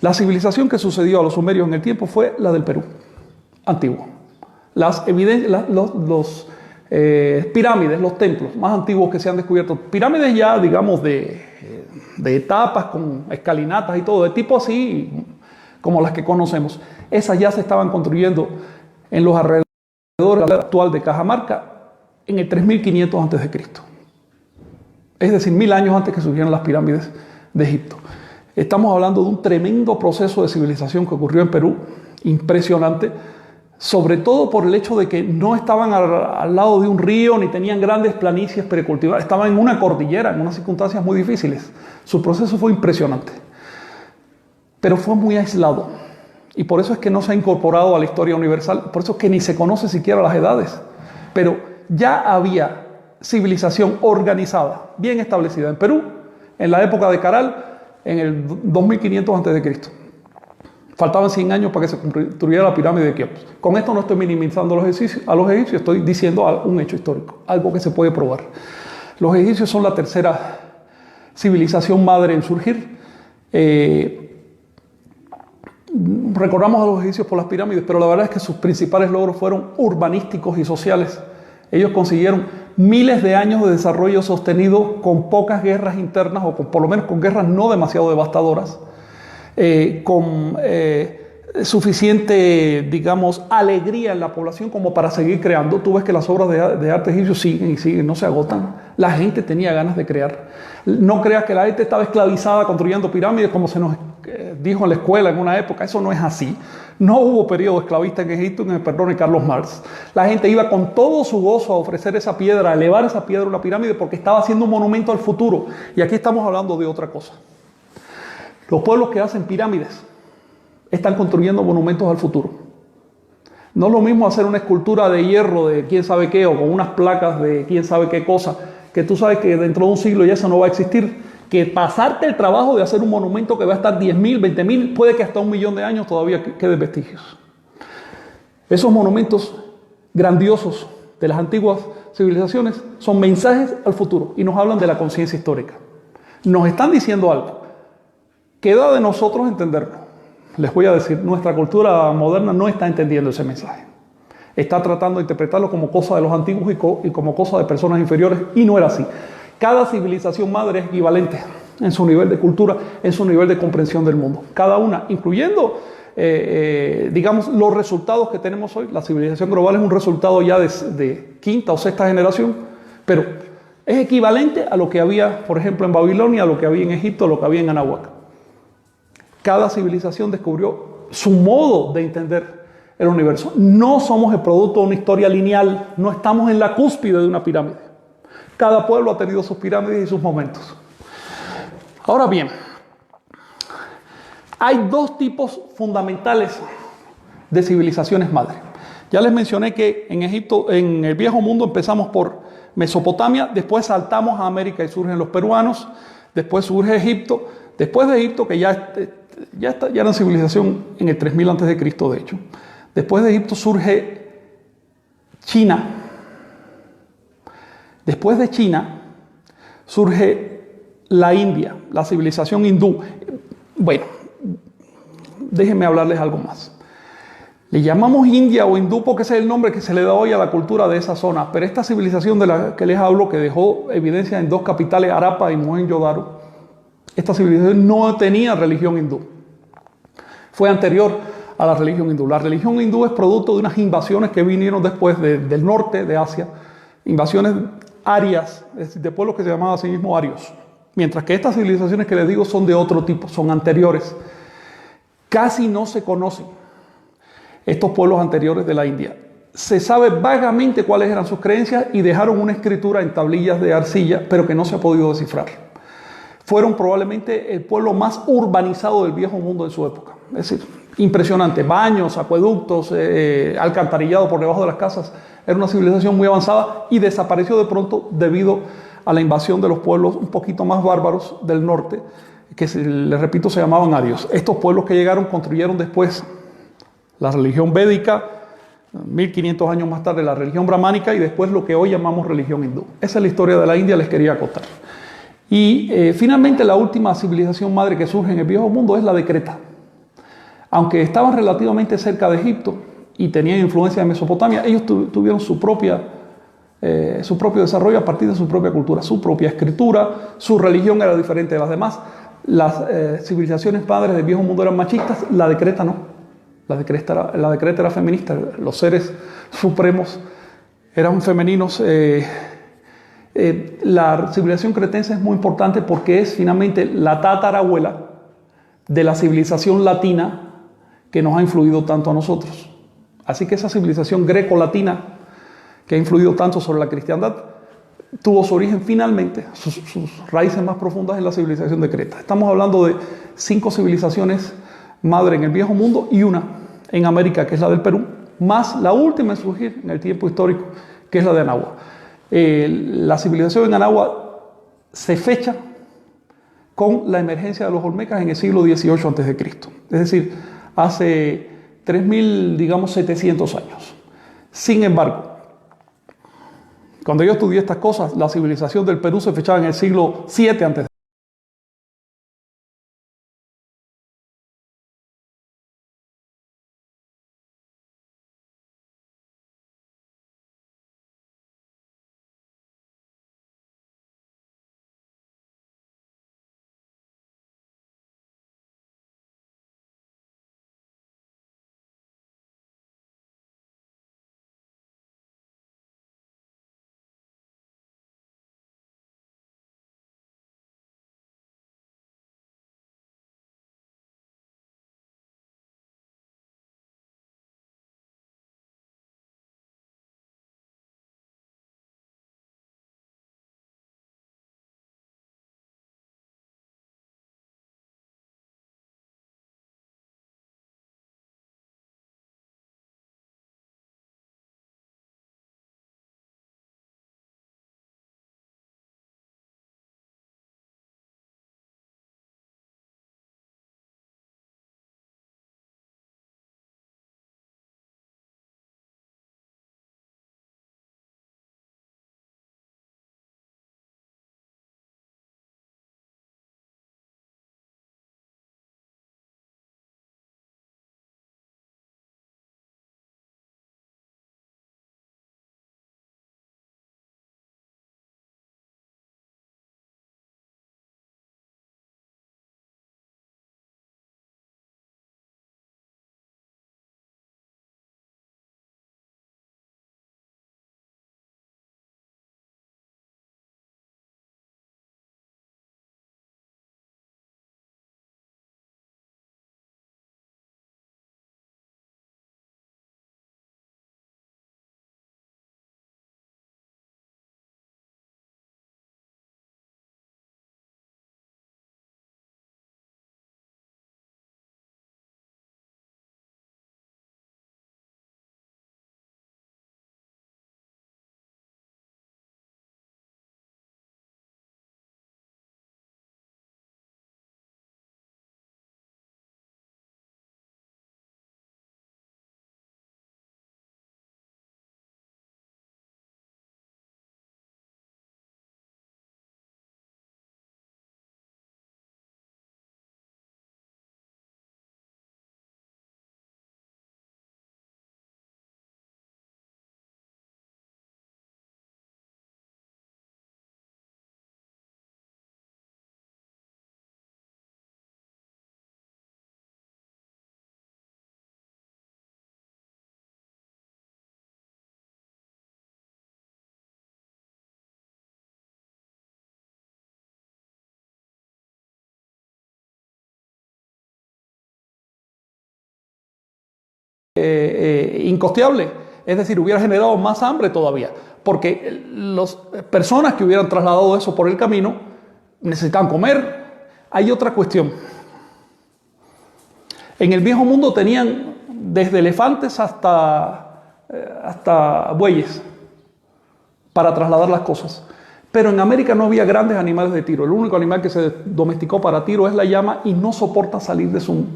La civilización que sucedió a los sumerios en el tiempo fue la del Perú antiguo. Las pirámides, los templos más antiguos que se han descubierto, pirámides ya, digamos, de etapas con escalinatas y todo, de tipo así como las que conocemos, esas ya se estaban construyendo en los alrededores de la actual de Cajamarca en el 3500 a.C. Es decir, 1000 años antes que surgieran las pirámides de Egipto. Estamos hablando de un tremendo proceso de civilización que ocurrió en Perú, impresionante, sobre todo por el hecho de que no estaban al lado de un río ni tenían grandes planicies precultivadas, estaban en una cordillera, en unas circunstancias muy difíciles. Su proceso fue impresionante, pero fue muy aislado y por eso es que no se ha incorporado a la historia universal, por eso es que ni se conoce siquiera las edades, pero ya había civilización organizada, bien establecida en Perú, en la época de Caral, en el 2500 a.C. Faltaban 100 años para que se construyera la pirámide de Keops. Con esto no estoy minimizando a los egipcios, estoy diciendo un hecho histórico, algo que se puede probar. Los egipcios son la tercera civilización madre en surgir. Recordamos a los egipcios por las pirámides, pero la verdad es que sus principales logros fueron urbanísticos y sociales. Ellos consiguieron miles de años de desarrollo sostenido con pocas guerras internas, o por lo menos con guerras no demasiado devastadoras, con suficiente, digamos, alegría en la población como para seguir creando. Tú ves que las obras de arte egipcios siguen y siguen, no se agotan. La gente tenía ganas de crear. No creas que la gente estaba esclavizada construyendo pirámides como se nos dijo en la escuela en una época. Eso no es así. No hubo periodo esclavista en Egipto, ni me perdone Carlos Marx. La gente iba con todo su gozo a ofrecer esa piedra, a elevar esa piedra a una pirámide porque estaba haciendo un monumento al futuro. Y aquí estamos hablando de otra cosa. Los pueblos que hacen pirámides están construyendo monumentos al futuro. No es lo mismo hacer una escultura de hierro de quién sabe qué o con unas placas de quién sabe qué cosa, que tú sabes que dentro de un siglo ya eso no va a existir, que pasarte el trabajo de hacer un monumento que va a estar 10.000, 20.000, puede que hasta 1.000.000 de años todavía queden vestigios. Esos monumentos grandiosos de las antiguas civilizaciones son mensajes al futuro y nos hablan de la conciencia histórica. Nos están diciendo algo. Queda de nosotros entenderlo. Les voy a decir, nuestra cultura moderna no está entendiendo ese mensaje. Está tratando de interpretarlo como cosa de los antiguos y como cosa de personas inferiores, y no era así. Cada civilización madre es equivalente en su nivel de cultura, en su nivel de comprensión del mundo. Cada una, incluyendo, digamos, los resultados que tenemos hoy. La civilización global es un resultado ya de quinta o sexta generación, pero es equivalente a lo que había, por ejemplo, en Babilonia, a lo que había en Egipto, a lo que había en Anahuac. Cada civilización descubrió su modo de entender el universo. No somos el producto de una historia lineal, no estamos en la cúspide de una pirámide. Cada pueblo ha tenido sus pirámides y sus momentos. Ahora bien, hay dos tipos fundamentales de civilizaciones madre. Ya les mencioné que en Egipto, en el viejo mundo, empezamos por Mesopotamia, después saltamos a América y surgen los peruanos, después surge Egipto, después de Egipto, que ya era civilización en el 3000 a.C., de hecho. Después de Egipto surge China. Después de China surge la India, la civilización hindú. Bueno, déjenme hablarles algo más. Le llamamos India o hindú porque ese es el nombre que se le da hoy a la cultura de esa zona. Pero esta civilización de la que les hablo, que dejó evidencia en dos capitales, Harappa y Mohenjo-Daro, esta civilización no tenía religión hindú. Fue anterior a la religión hindú. La religión hindú es producto de unas invasiones que vinieron después del norte de Asia, invasiones arias, es decir, de pueblos que se llamaban a sí mismos arios. Mientras que estas civilizaciones que les digo son de otro tipo, son anteriores. Casi no se conocen estos pueblos anteriores de la India. se sabe vagamente cuáles eran sus creencias y dejaron una escritura en tablillas de arcilla, pero que no se ha podido descifrar. Fueron probablemente el pueblo más urbanizado del viejo mundo de su época. Es decir, impresionante. Baños, acueductos, alcantarillado por debajo de las casas. Era una civilización muy avanzada y desapareció de pronto debido a la invasión de los pueblos un poquito más bárbaros del norte, que les repito, se llamaban arios. Estos pueblos que llegaron construyeron después la religión védica, 1500 años más tarde la religión brahmánica y después lo que hoy llamamos religión hindú. Esa es la historia de la India, les quería contar. Y finalmente la última civilización madre que surge en el viejo mundo es la de Creta. Aunque estaban relativamente cerca de Egipto y tenían influencia de Mesopotamia, ellos tuvieron su propio desarrollo a partir de su propia cultura, su propia escritura, su religión era diferente de las demás. Las civilizaciones padres del viejo mundo eran machistas, la de Creta no. La de Creta era feminista, los seres supremos eran femeninos. La civilización cretense es muy importante porque es finalmente la tatarabuela de la civilización latina que nos ha influido tanto a nosotros. Así que esa civilización greco-latina que ha influido tanto sobre la cristiandad tuvo su origen finalmente, sus raíces más profundas en la civilización de Creta. Estamos hablando de 5 civilizaciones madre en el viejo mundo y una en América, que es la del Perú, más la última en surgir en el tiempo histórico, que es la de Anagua. La civilización en Anagua se fecha con la emergencia de los olmecas en el siglo XVIII a.C. Es decir, hace 3.700 años. Sin embargo, cuando yo estudié estas cosas, la civilización del Perú se fechaba en el siglo VII a.C. Incosteable. Es decir, hubiera generado más hambre todavía, porque las personas que hubieran trasladado eso por el camino necesitaban comer. Hay otra cuestión. En el viejo mundo tenían desde elefantes hasta bueyes para trasladar las cosas. Pero en América no había grandes animales de tiro. El único animal que se domesticó para tiro es la llama y no soporta salir de su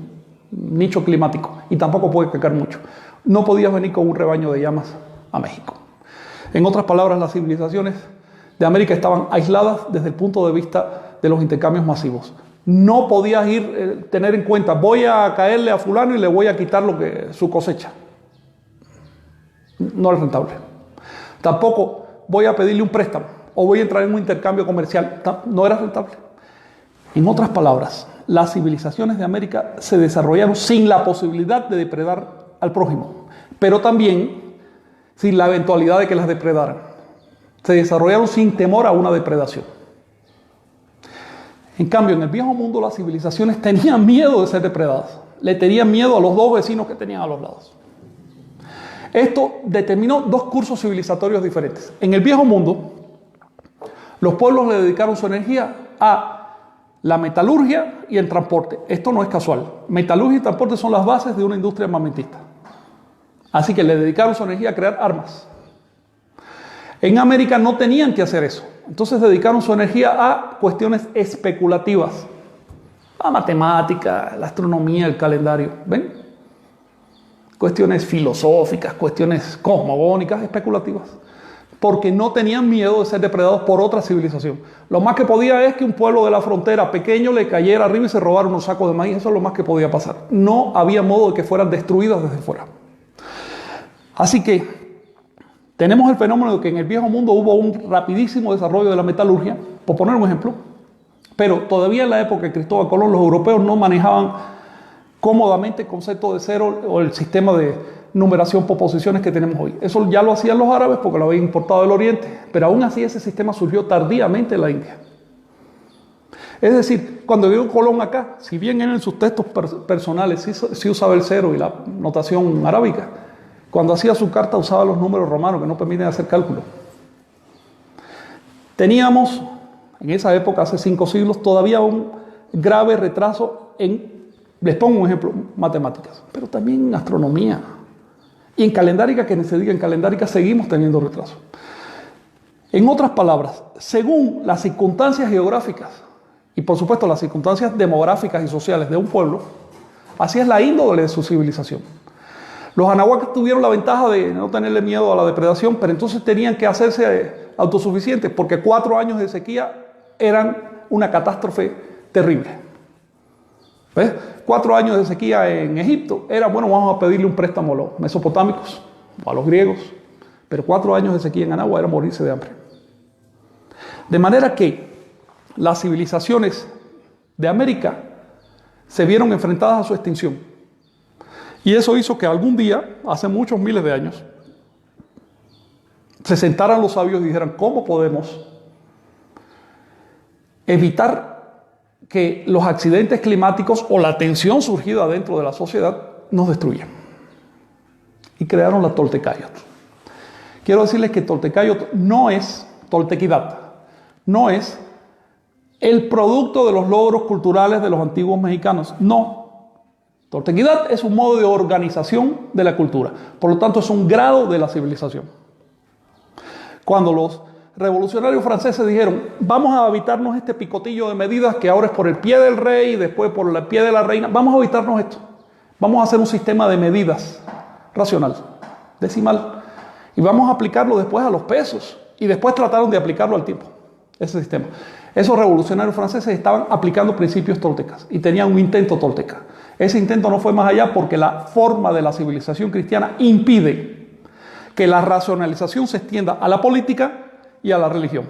nicho climático y tampoco puede pecar mucho. No podías venir con un rebaño de llamas a México. En otras palabras, las civilizaciones de América estaban aisladas desde el punto de vista de los intercambios masivos. No podías tener en cuenta, voy a caerle a fulano y le voy a quitar su cosecha. No es rentable. Tampoco voy a pedirle un préstamo o voy a entrar en un intercambio comercial. No era rentable. En otras palabras, las civilizaciones de América se desarrollaron sin la posibilidad de depredar al prójimo, pero también sin la eventualidad de que las depredaran. Se desarrollaron sin temor a una depredación. En cambio, en el viejo mundo las civilizaciones tenían miedo de ser depredadas. Le tenían miedo a los dos vecinos que tenían a los lados. Esto determinó dos cursos civilizatorios diferentes. En el viejo mundo, los pueblos le dedicaron su energía a la metalurgia y el transporte. Esto no es casual. Metalurgia y transporte son las bases de una industria armamentista. Así que le dedicaron su energía a crear armas. En América no tenían que hacer eso. Entonces dedicaron su energía a cuestiones especulativas. La matemática, la astronomía, el calendario. ¿Ven? Cuestiones filosóficas, cuestiones cosmogónicas, especulativas. Porque no tenían miedo de ser depredados por otra civilización. Lo más que podía es que un pueblo de la frontera pequeño le cayera arriba y se robara unos sacos de maíz. Eso es lo más que podía pasar. No había modo de que fueran destruidas desde fuera. Así que tenemos el fenómeno de que en el viejo mundo hubo un rapidísimo desarrollo de la metalurgia, por poner un ejemplo, pero todavía en la época de Cristóbal Colón los europeos no manejaban cómodamente el concepto de cero o el sistema de numeración por posiciones que tenemos hoy. Eso ya lo hacían los árabes porque lo habían importado del Oriente, pero aún así ese sistema surgió tardíamente en la India. Es decir, cuando llegó Colón acá, si bien él en sus textos personales sí usaba el cero y la notación arábica, cuando hacía su carta usaba los números romanos que no permiten hacer cálculo. Teníamos, en esa época, hace 5 siglos, todavía un grave retraso en, les pongo un ejemplo, matemáticas, pero también en astronomía. Y en calendárica, que ni se diga, en calendárica seguimos teniendo retraso. En otras palabras, según las circunstancias geográficas y por supuesto las circunstancias demográficas y sociales de un pueblo, así es la índole de su civilización. Los anahuacas tuvieron la ventaja de no tenerle miedo a la depredación, pero entonces tenían que hacerse autosuficientes porque 4 años de sequía eran una catástrofe terrible. ¿Ves? 4 años de sequía en Egipto era, bueno, vamos a pedirle un préstamo a los mesopotámicos o a los griegos, pero 4 años de sequía en Anagua era morirse de hambre. De manera que las civilizaciones de América se vieron enfrentadas a su extinción. Y eso hizo que algún día, hace muchos miles de años, se sentaran los sabios y dijeran, ¿cómo podemos evitar que los accidentes climáticos o la tensión surgida dentro de la sociedad nos destruyan? Y crearon la Toltecayot. Quiero decirles que Toltecayot no es Toltequidad, no es el producto de los logros culturales de los antiguos mexicanos, no. Toltequidad es un modo de organización de la cultura, por lo tanto es un grado de la civilización. Cuando los revolucionarios franceses dijeron, vamos a evitarnos este picotillo de medidas que ahora es por el pie del rey y después por el pie de la reina, vamos a evitarnos esto, vamos a hacer un sistema de medidas racional, decimal, y vamos a aplicarlo después a los pesos, y después trataron de aplicarlo al tiempo, ese sistema. Esos revolucionarios franceses estaban aplicando principios toltecas y tenían un intento tolteca. Ese intento no fue más allá porque la forma de la civilización cristiana impide que la racionalización se extienda a la política y a la religión.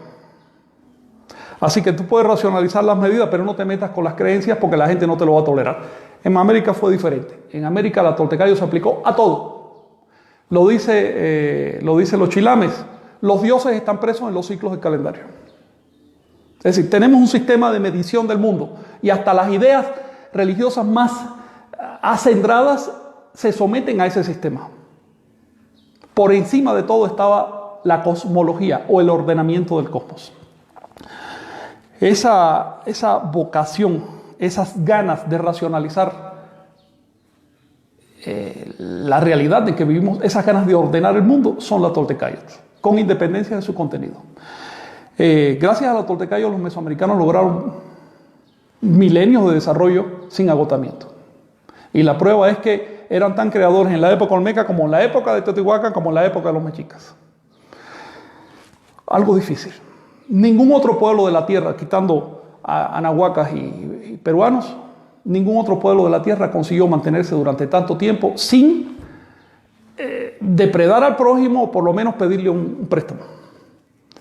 Así que tú puedes racionalizar las medidas, pero no te metas con las creencias porque la gente no te lo va a tolerar. En América fue diferente. En América la Toltecayo se aplicó a todo. Lo dicen los chilames. Los dioses están presos en los ciclos del calendario. Es decir, tenemos un sistema de medición del mundo y hasta las ideas religiosas más acendradas se someten a ese sistema. Por encima de todo estaba la cosmología o el ordenamiento del cosmos. Esa vocación, esas ganas de racionalizar la realidad de que vivimos, esas ganas de ordenar el mundo, son la Toltecayotl, con independencia de su contenido. Gracias a la Toltecayotl, los mesoamericanos lograron milenios de desarrollo sin agotamiento. Y la prueba es que eran tan creadores en la época olmeca como en la época de Teotihuacán, como en la época de los mexicas. Algo difícil. Ningún otro pueblo de la tierra, quitando a anahuacas y peruanos, ningún otro pueblo de la tierra consiguió mantenerse durante tanto tiempo sin depredar al prójimo o por lo menos pedirle un préstamo,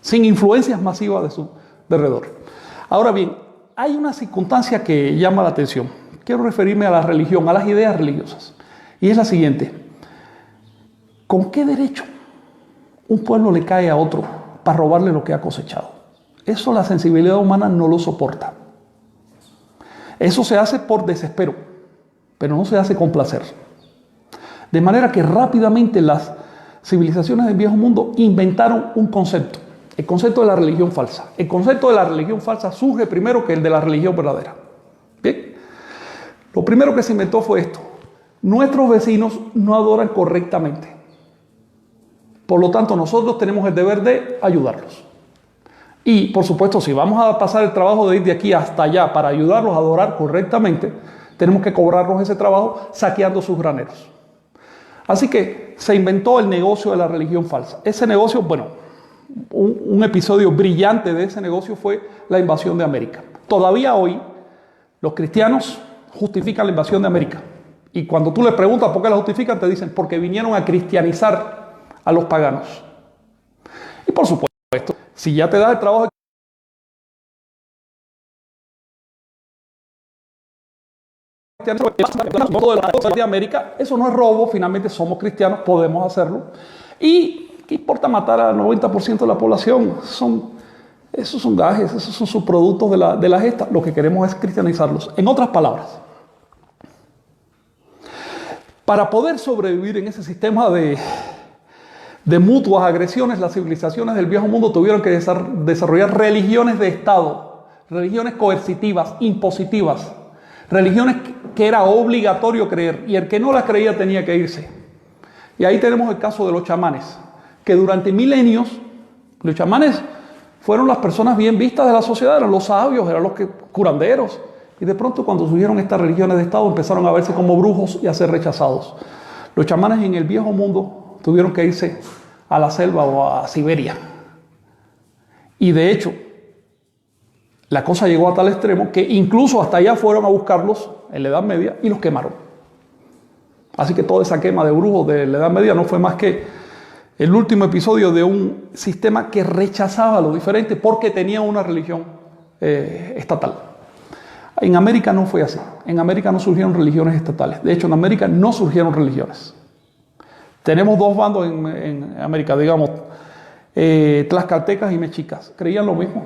sin influencias masivas de su alrededor. Ahora bien, hay una circunstancia que llama la atención. Quiero referirme a la religión, a las ideas religiosas. Y es la siguiente. ¿Con qué derecho un pueblo le cae a otro para robarle lo que ha cosechado? Eso la sensibilidad humana no lo soporta. Eso se hace por desespero, pero no se hace con placer. De manera que rápidamente las civilizaciones del viejo mundo inventaron un concepto, el concepto de la religión falsa. El concepto de la religión falsa surge primero que el de la religión verdadera. Bien, lo primero que se inventó fue esto. Nuestros vecinos no adoran correctamente. Por lo tanto, nosotros tenemos el deber de ayudarlos. Y, por supuesto, si vamos a pasar el trabajo de ir de aquí hasta allá para ayudarlos a adorar correctamente, tenemos que cobrarnos ese trabajo saqueando sus graneros. Así que se inventó el negocio de la religión falsa. Ese negocio, bueno, un episodio brillante de ese negocio fue la invasión de América. Todavía hoy, los cristianos justifican la invasión de América. Y cuando tú les preguntas por qué la justifican, te dicen porque vinieron a cristianizar a los paganos. Y por supuesto, si ya te das el trabajo de América, eso no es robo, finalmente somos cristianos, podemos hacerlo. Y ¿qué importa matar al 90% de la población? Esos son gajes, esos son subproductos de la gesta. Lo que queremos es cristianizarlos. En otras palabras, para poder sobrevivir en ese sistema de mutuas agresiones, las civilizaciones del viejo mundo tuvieron que desarrollar religiones de Estado, religiones coercitivas, impositivas, religiones que era obligatorio creer y el que no las creía tenía que irse. Y ahí tenemos el caso de los chamanes, que durante milenios los chamanes fueron las personas bien vistas de la sociedad, eran los sabios, eran los curanderos. Y de pronto cuando surgieron estas religiones de Estado empezaron a verse como brujos y a ser rechazados. Los chamanes en el viejo mundo tuvieron que irse a la selva o a Siberia. Y de hecho, la cosa llegó a tal extremo que incluso hasta allá fueron a buscarlos en la Edad Media y los quemaron. Así que toda esa quema de brujos de la Edad Media no fue más que el último episodio de un sistema que rechazaba lo diferente porque tenía una religión estatal. En América no fue así. En América no surgieron religiones estatales. De hecho, en América no surgieron religiones. Tenemos dos bandos en América, digamos, tlaxcaltecas y mexicas. Creían lo mismo.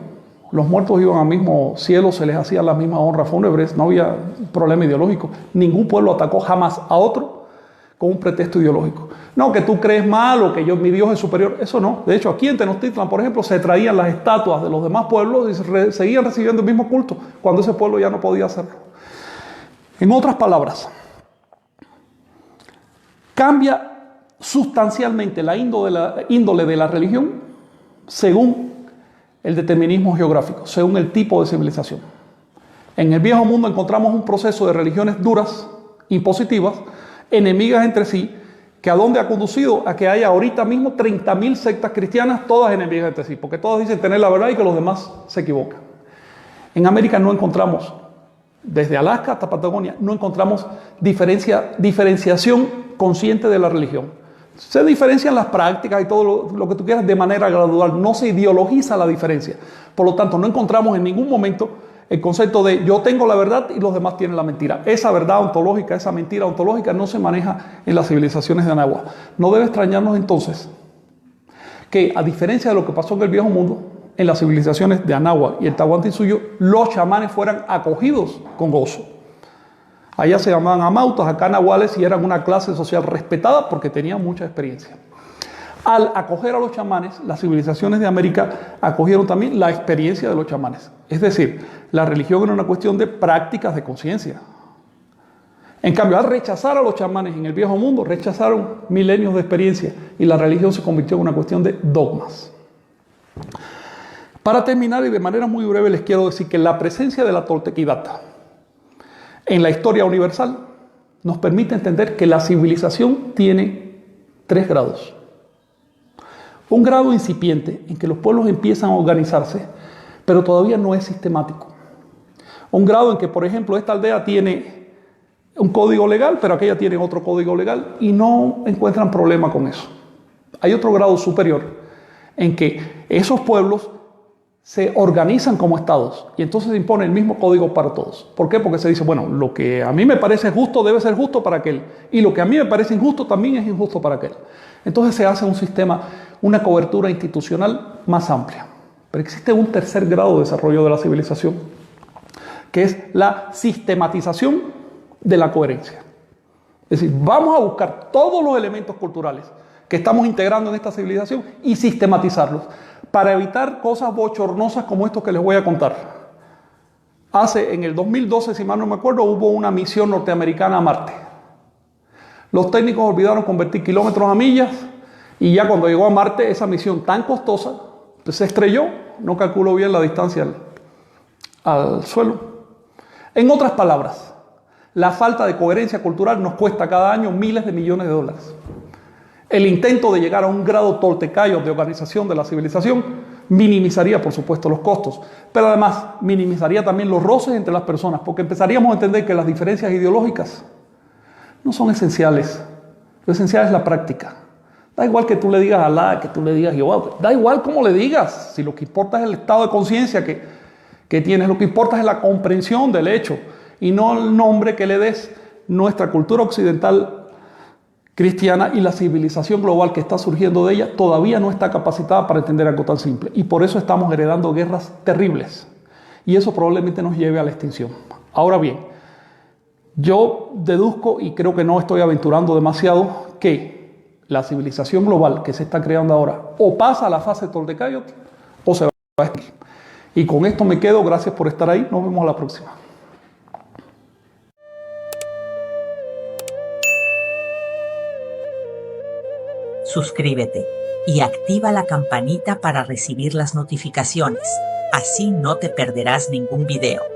Los muertos iban al mismo cielo, se les hacía la misma honra fúnebres, no había problema ideológico. Ningún pueblo atacó jamás a otro con un pretexto ideológico. No, que tú crees mal o que mi Dios es superior. Eso no. De hecho, aquí en Tenochtitlan, por ejemplo, se traían las estatuas de los demás pueblos y seguían recibiendo el mismo culto cuando ese pueblo ya no podía hacerlo. En otras palabras, cambia sustancialmente la índole de la religión según el determinismo geográfico, según el tipo de civilización. En el viejo mundo encontramos un proceso de religiones duras, impositivas, enemigas entre sí, que a dónde ha conducido a que haya ahorita mismo 30.000 sectas cristianas, todas enemigas entre sí, porque todas dicen tener la verdad y que los demás se equivocan. En América no encontramos, desde Alaska hasta Patagonia, no encontramos diferenciación consciente de la religión. Se diferencian las prácticas y todo lo que tú quieras de manera gradual, no se ideologiza la diferencia. Por lo tanto, no encontramos en ningún momento el concepto de yo tengo la verdad y los demás tienen la mentira. Esa verdad ontológica, esa mentira ontológica no se maneja en las civilizaciones de Anáhuac. No debe extrañarnos entonces que, a diferencia de lo que pasó en el viejo mundo, en las civilizaciones de Anáhuac y el Tahuantinsuyo, los chamanes fueran acogidos con gozo. Allá se llamaban amautas, acá nahuales, y eran una clase social respetada porque tenían mucha experiencia. Al acoger a los chamanes, las civilizaciones de América acogieron también la experiencia de los chamanes. Es decir, la religión era una cuestión de prácticas de conciencia. En cambio, al rechazar a los chamanes en el viejo mundo, rechazaron milenios de experiencia y la religión se convirtió en una cuestión de dogmas. Para terminar, y de manera muy breve, les quiero decir que la presencia de la toltequidad en la historia universal nos permite entender que la civilización tiene 3 grados. Un grado incipiente en que los pueblos empiezan a organizarse, pero todavía no es sistemático. Un grado en que, por ejemplo, esta aldea tiene un código legal, pero aquella tiene otro código legal y no encuentran problema con eso. Hay otro grado superior en que esos pueblos se organizan como estados y entonces se impone el mismo código para todos. ¿Por qué? Porque se dice, bueno, lo que a mí me parece justo debe ser justo para aquel y lo que a mí me parece injusto también es injusto para aquel. Entonces se hace un sistema, una cobertura institucional más amplia. Pero existe un tercer grado de desarrollo de la civilización, que es la sistematización de la coherencia. Es decir, vamos a buscar todos los elementos culturales que estamos integrando en esta civilización y sistematizarlos para evitar cosas bochornosas como esto que les voy a contar. En el 2012, si mal no me acuerdo, hubo una misión norteamericana a Marte. Los técnicos olvidaron convertir kilómetros a millas y ya cuando llegó a Marte, esa misión tan costosa, pues se estrelló, no calculó bien la distancia al suelo. En otras palabras, la falta de coherencia cultural nos cuesta cada año miles de millones de dólares. El intento de llegar a un grado toltecayo de organización de la civilización minimizaría, por supuesto, los costos, pero además minimizaría también los roces entre las personas, porque empezaríamos a entender que las diferencias ideológicas no son esenciales. Lo esencial es la práctica. Da igual que tú le digas a Alá, que tú le digas a Jehová, da igual cómo le digas, si lo que importa es el estado de conciencia que tienes, lo que importa es la comprensión del hecho y no el nombre que le des. Nuestra cultura occidental cristiana y la civilización global que está surgiendo de ella todavía no está capacitada para entender algo tan simple y por eso estamos heredando guerras terribles y eso probablemente nos lleve a la extinción. Ahora bien, yo deduzco y creo que no estoy aventurando demasiado que la civilización global que se está creando ahora o pasa a la fase Toltecayot o se va a extinguir. Y con esto me quedo, gracias por estar ahí, nos vemos a la próxima. Suscríbete y activa la campanita para recibir las notificaciones. Así no te perderás ningún video.